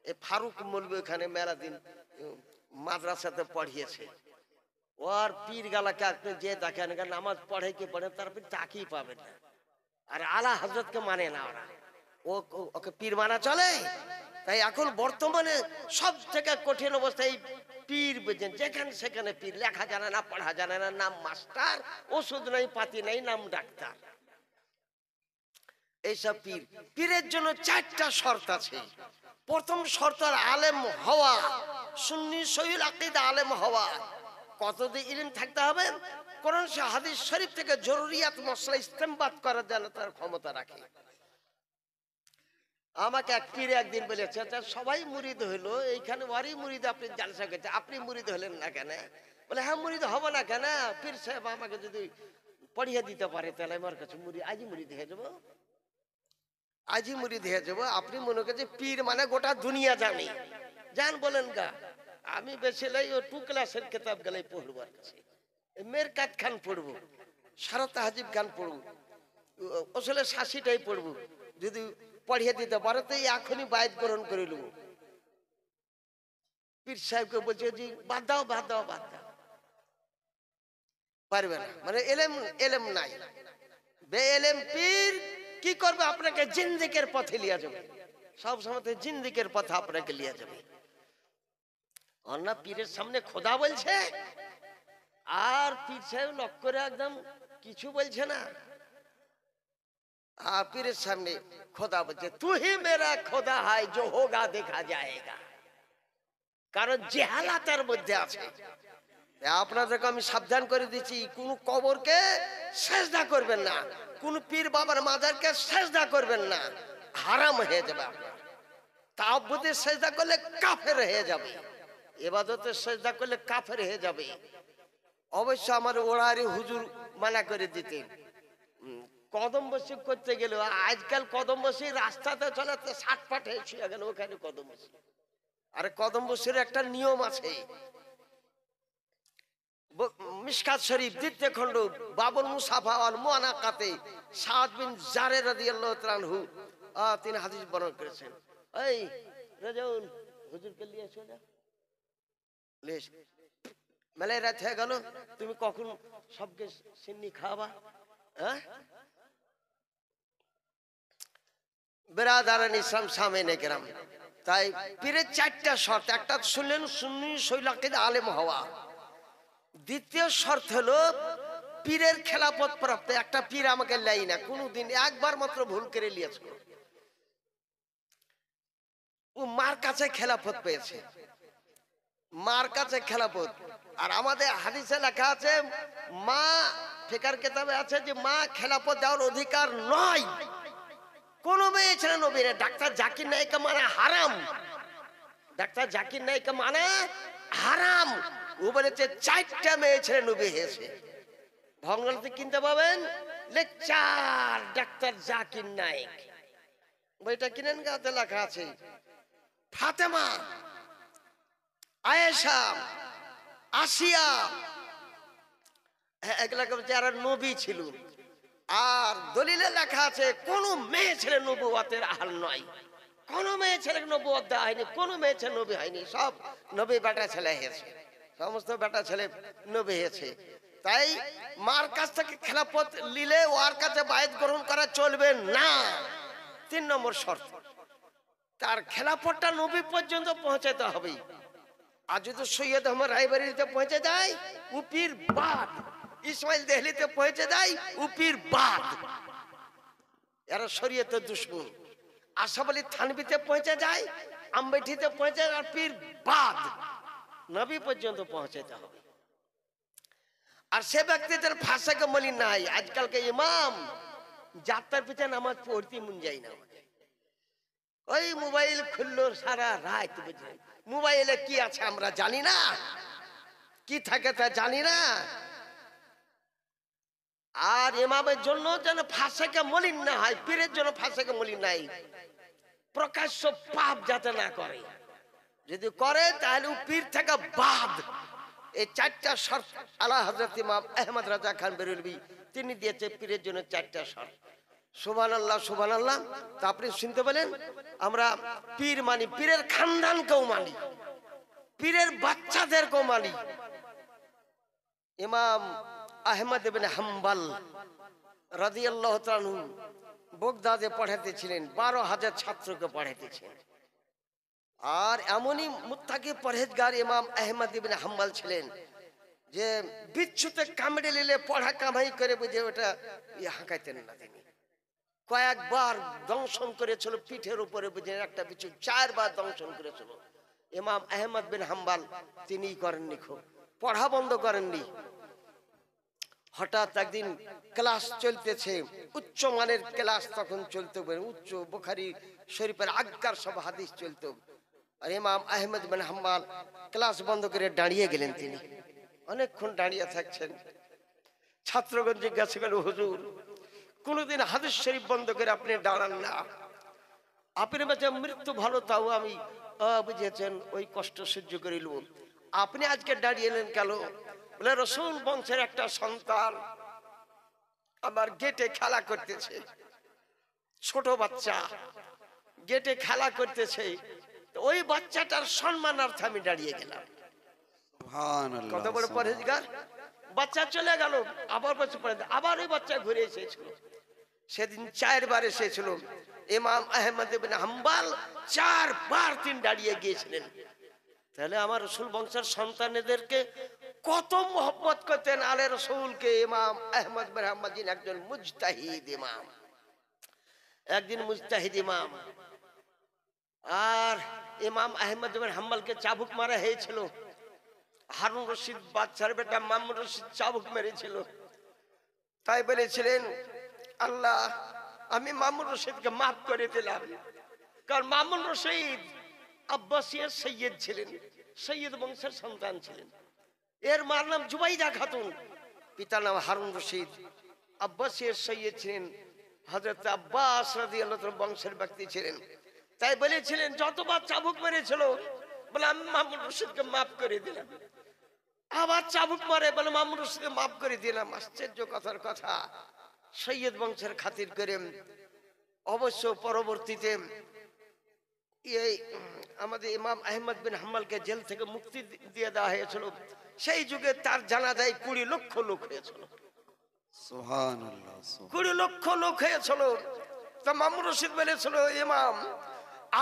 এই ফারুক মৌলভী ওখানে মেলা দিন মাদ্রাসাতে পড়িয়েছে। ওর পীর গালাকে আপনি যে দেখেন নামাজ পড়ে কি পড়ে, তারপর তাকিয়ে পাবেন না। আর আলা হযরতকে মানে না ওরা, ওকে পীর মানা চলে। তাই এখন বর্তমানে সব থেকে কঠিন অবস্থায় পীর, বুঝছেন, যেখানে সেখানে পীর, লেখা জানে না, পড়া জানে না, নাম মাস্টার, ওষুধ নাই পাতি নাই, নাম ডাক্তার, এইসব পীর। পীরের জন্য 4টা শর্ত আছে। প্রথম শর্ত আলেম হওয়া, সুন্নি সহিহ আকীদা আলেম হওয়া। কতদিন ইলম থাকতে হবে? কোরআন হাদিস শরীফ থেকে জরুরিয়াত মসলা ইস্তেমবাদ করার জন্য তার ক্ষমতা রাখে। আমাকে এক পীর একদিন বলেছে, সবাই মুরিদ হইলো, এইখানে ওয়ারি মুরিদ আপনি জালসা করছে, আপনি মুরিদ হলেন না কেন? বলে হ্যাঁ মুরিদ হব না কেন, পীর সাহেব আমাকে যদি পড়িয়ে দিতে পারে তাহলে আমার কাছে আজই মুরিদ হয়ে যাবো, আজই মুরিদ হয়ে যাবো। আপনি মনে করছেন পীর মানে গোটা দুনিয়া জানি, জান বলেন গা। আমি বেশি লাই ও 2 ক্লাসের কিতাব গেলে পড়বো, আর কাছে মেরকাত খান পড়বো, সারা তাহজিব খান পড়বো, আসলে 80টাই পড়বো। যদি পড়িয়ে দিতে পারে তো এখনই বায়াত গ্রহণ করে নেব। পীর সাহেবকে বলছে জি বাদ দাও, বাদ দাও, বাদ দাও, পারবে না, মানে এলেম নাই। বে এলেম পীর কি করবে? আপনাকে জিন্দিকের পথে লিয়া যাবে, সব সময় জিন্দিকের পথে আপনাকে লিয়া যাবে। অন্য পীরের সামনে খোদা বলছে, আর পীর সাহেব লক্ষ্য করে একদম কিছু বলছে না। আর পীরের সামনে খোদা বলছে তু হি মেরা খোদা হয় जो होगा देखा जाएगा। কারণ জেহালাতের মধ্যে আছে। আপনাদেরকে আমি সাবধান করে দিচ্ছি, কোন কবরকে সেজদা করবেন না, কোন পীর বাবার মাজারকে সেজদা করবেন না, হারাম হয়ে যাবে আপনার। তাওবুদে সেজদা করলে কাফের হয়ে যাবে, ইবাদতে সেজদা করলে কাফের হয়ে যাবে। অবশ্য আমার ওড়ারি হুজুর মানা করে দিতেন, কদম বসি করতে গেলে, আজকাল কদম বসি রাস্তাতে চলাতে 60 পাটে শুয়ে গেল, ওখানে কদম বসি আর কদম বসির একটা নিয়ম আছে, মিশকাত শরীফ দ্বিতীয় খণ্ড বাবুল মুসাফা আল মুআনাকাতে সাদ বিন জারে রাদিয়াল্লাহু তাআলা আনহু তিনি হাদিস বর্ণনা করেছেন। এই রাজাউল হুজুরকে নিয়ে এসো না, লেশ মেলায় রাত হয়ে গেল, তুমি কখন সবকে সিন্নি খাওয়াবা? হ্যাঁ বেরাদারান ইসলাম সামেনে কেরাম, তাই পীরের চারটা শর্ত। একটা শুনলেন সুন্নি শৈলাকিদ আলেম হওয়া, দ্বিতীয় শর্ত হলো পীরের খেলাফত প্রাপ্ত। একটা পীর আমাকে লাই না, কোনদিন একবার মাত্র ভুল করে লিয়েছে, ও মার কাছে খেলাফত পেয়েছে, মার কাছে খেলাফত। আর আমাদের হাদিসে লেখা আছে, মা ফিকার কিতাবে আছে যে মা খেলাফত দেওয়ার অধিকার নয় কোন মেয়ে ছেলে নবীর। ডাক্তার জাকির নাইকা মানে হারাম, ডাক্তার জাকির নাইকা মানে হারাম। ও বলেছে 4টা মেয়ে ছেলে নবী হয়েছে। ভগ্নাংশে কিনতে পাবেন লেকচার ডাক্তার জাকির নাইক, বইটা কিনেন, গাতে লেখা আছে ফাতেমা, আয়েশা, আসিয়া, এগুলা যারা নবী ছিল। আর দলিলে লেখা আছে কোন মেয়ে ছেলে নবুয়তের আহল নয়, কোন মেয়ে ছেলে নবুয়ত দেওয়া হয়নি, কোন মেয়ে ছেলে নবী হয়নি, সব নবী বেটা ছেলে হয়েছে, সমস্ত বেটা ছেলে নবী হয়েছে। তাই মার কাছ থেকে খেলাফত নিলে ওর কাছে বায়াত গ্রহণ করা চলবে না। 3 নম্বর শর্ত, তার খেলাফতটা নবী পর্যন্ত পৌঁছাতে হবে। আর যদি সৈয়দ আহমদ রায়বাড়িতে পৌঁছে যায় উপির বাদ, ইসমাইল দেহলিতে পৌঁছে যায় উপির বাদ, এরা শরীয়তের দুশমন। আশরাফ আলী থানভীতে পৌঁছে যায়, আম্বেঠিতে পৌঁছে যায়, আর পীর বাদ নবী পর্যন্ত পৌঁছাতে হবে। আর সে ব্যক্তিদের ফাঁসাকে মলি নাই। আজকালকে ইমাম যাত্রার পিছনে নামাজ পড়তে মন যায় না, ওই মোবাইল খুললো সারা রাত, বুঝলেন মোবাইলে কি আছে আমরা জানি না, কি থাকে তা জানি না। আর ইমামের জন্য যেন ফাঁসাকে মলিন না হয়, পীরের জন্য ফাঁসাকে মলিন নাই, প্রকাশ্য পাপ যাতে না করে, যদি করে তাহলে পীর থেকে বাদ। এই 4টা শর্ত আলা হযরত ইমাম আহমদ রাজা খান বেরেলভী তিনি দিয়েছে পীরের জন্য 4টা শর্ত। সুবহানাল্লাহ সুবহানাল্লাহ। তা আপনি শুনতে পেলেন, আমরা পীর মানি, পীরের খানদানকেও মানি, পীরের বাচ্চাদেরকেও মানি। ইমাম আহমদ ইবনে হাম্বল রাদিয়াল্লাহু তাআলা আনহু বাগদাদে পড়াতেছিলেন, 12,000 ছাত্রকে পড়াতেছিলেন। আর এমনই মুত্তাকি পরহেজগার ইমাম আহমদ ইবনে হাম্বল ছিলেন যে বিচ্ছুতে কামড়ে নিলে পড়া কামাই করে বুঝে ওটা হাঁকাইতেন না। তিনি কয়েকবার দংশন করেছিল পিঠের উপরে, বুঝে একটা বিচ্ছু 4 বার দংশন করেছিল। ইমাম আহমদ বিন হাম্বল তিনি করেননি, খুব পড়া বন্ধ করেননি। হঠাৎ একদিন ক্লাস চলতেছে, উচ্চ মানের ক্লাস তখন চলতে, উচ্চ বুখারী শরীফের আজ্ঞার সব হাদিস চলতো। আর ইমাম আহমদ বিন হাম্বল ক্লাস বন্ধ করে দাঁড়িয়ে গেলেন। তিনি অনেকক্ষণ দাঁড়িয়ে থাকছেন। ছাত্রগণ জিজ্ঞাসা করল, হুজুর কোনদিন হাদিস শরীফ বন্ধ করে আপনি দাঁড়ান না, আপনি বেঁচে মৃত্যু ভালো, তাও আমি বুঝেছেন ওই কষ্ট সহ্য করিল, আপনি আজকে দাঁড়িয়ে এলেন কেন? বলে রাসূল বংশের একটা সন্তান আমার গেটে খেলা করতেছে, ছোট বাচ্চা গেটে খেলা করতেছে, ওই বাচ্চাটার সম্মানার্থে আমি দাঁড়িয়ে গেলাম। সুবহানাল্লাহ। কত বড় পরহেজগার। বাচ্চা চলে গেল, আবার বছর পরে আবার ওই বাচ্চা ঘুরে এসেছিল। সেদিন 4 বার এসেছিল। ইমাম আহমদ ইবনে হাম্বল 4 বার তিনি দাঁড়িয়ে গিয়েছিলেন। তাহলে আমার রাসূল বংশের সন্তানদেরকে কত মহব্বত করতেন আলে রাসূলকে। ইমাম আহমদ বিন হাম্বল যিনি একজন মুজতাহিদ ইমাম, একদিন মুজতাহিদ ইমাম। আর ইমাম আহমদ বিন হাম্বলকে চাবুক মারা হয়েছিল। হারুন রশিদ বাদশার বেটা মামুন রশিদ চাবুক মেরেছিল। তাই বলেছিলেন, আল্লাহ আমি মামুন রশিদকে মাফ করে দিলাম, কারণ মামুন রশিদ আব্বাসিয়ার সৈয়দ ছিলেন, সৈয়দ বংশের সন্তান ছিলেন। এর মার নাম জুবাইদা খাতুন, পিতার নাম হারুন রশিদ, আব্বাসিয়ার সৈয়দ ছিলেন, হযরত আব্বাস রাদিয়াল্লাহু তাআলা বংশের ব্যক্তি ছিলেন। তাই বলেছিলেন যতবার চাবুক মেরেছিল বলে আমি মামুন রশিদকে মাফ করে দিলাম। আবার চাবুক মারে, বলে মামুন রশিদকে মাফ করে দিলাম। আশ্চর্য কথার কথা, সৈয়দ বংশের খাতির করে অবশ্য পরবর্তীতে এই আমাদের ইমাম আহমদ বিন হাম্বলকে জেল থেকে মুক্তি দিয়ে দেওয়া হয়েছিল। সেই যুগে তার জানাজায় 20 লক্ষ লোক হয়েছিল। সুবহানাল্লাহ, 20 লক্ষ লোক হয়েছিল। তো মামুন রশিদ বলেছিল, ইমাম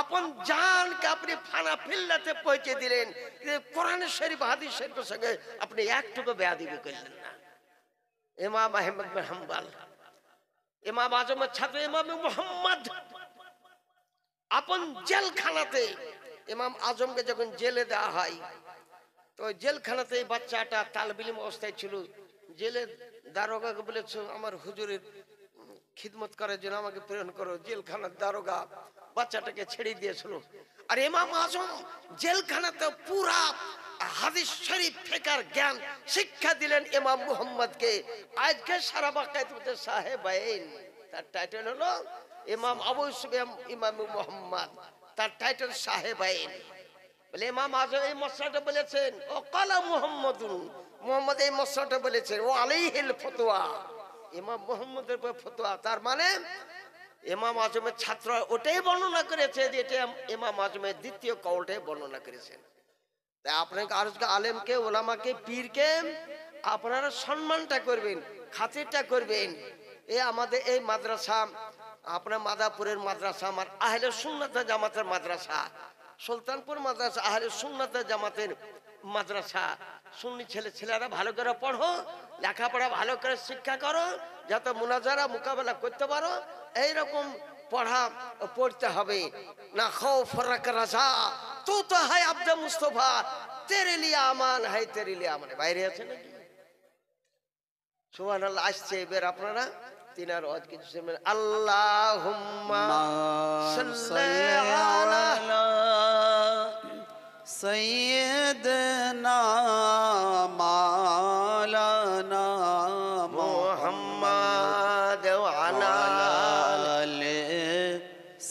আপন জানকে আপনি ফানা ফিল্লাতে পৌঁছে দিলেন, কোরআন শরীফ হাদিস শরীফের সঙ্গে আপনি একটুকু বেয়াদবি করলেন না। ইমাম আহমদ বিন হাম্বল ইমাম আজমের ছাত্র ইমাম মুহাম্মদ আপন জেলখানাতে, ইমাম আজমকে যখন জেলে দেওয়া হয়, তো জেলখানাতে এই বাচ্চাটা তালবিলিম অবস্থায় ছিল। জেলে দারোগাকে বলেছে আমার হুজুরের খিদমত করার জন্য আমাকে প্রেরণ করো। জেলখানার দারোগা বাচ্চাটাকে ছেড়ে দিয়েছিল। আর ইমাম আজম জেলখানাতে পুরা হাদিস শরীফ ফিকার জ্ঞান শিক্ষা দিলেন ইমাম মুহাম্মদকে। আজকে সারা বাকায়তে সাহেবাইন, তার টাইটেল হলো ইমাম আবু সুফিয়ান ইমাম মুহাম্মদ, তার টাইটেল সাহেবাইন। বলে ইমাম আজম এই মশলাটা বলেছেন, ও কালা মুহাম্মাদুন, মুহাম্মদ এই মশলাটা বলেছেন, ও আলাইহিল ফতোয়া, ইমাম মুহাম্মদের উপর ফতোয়া। তার মানে ইমাম আজমের ছাত্র ওটাই বর্ণনা করেছে যে এটা ইমাম আজমের দ্বিতীয় কওলটাই বর্ণনা করেছেন। তাই আপনাকে আরজকে আলেমকে, ওলামাকে, পীরকে আপনারা সম্মানটা করবেন, খাতিরটা করবেন। এ আমাদের এই মাদ্রাসা, আপনার মাদাপুরের মাদ্রাসা আমার আহলে সুন্নাত জামাতের মাদ্রাসা, সুলতানপুর মাদ্রাসা আহলে সুন্নাত জামাতের মাদ্রাসা। সুন্নি ছেলেরা ভালো করে পড়ো, লেখাপড়া ভালো করে শিক্ষা করো, যাতে মুনাজারা মোকাবেলা করতে পারো। এইরকম পড়তে হবে না। খৌফ রাখ রাজা তু তো হয় আব্দে মুস্তফা, তেরে লিয়ে আমান হয় তেরে লিয়ে আমান। বাইরে আছে নাকি? সুবহানাল্লাহ। আসছে এবার আপনারা তিনার ওয়াজ কিছু শুনবেন। আল্লাহুম্মা সাল্লি আলা সাইয়্যিদিনা মাওলানা মুহাম্মদ ওয়া আলা আলি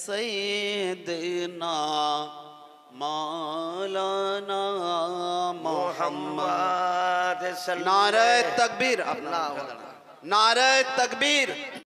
সাইয়্যিদিনা মাওলানা মুহাম্মদ। মুহাম্মদ নারে তাকবীর, নারে তাকবীর।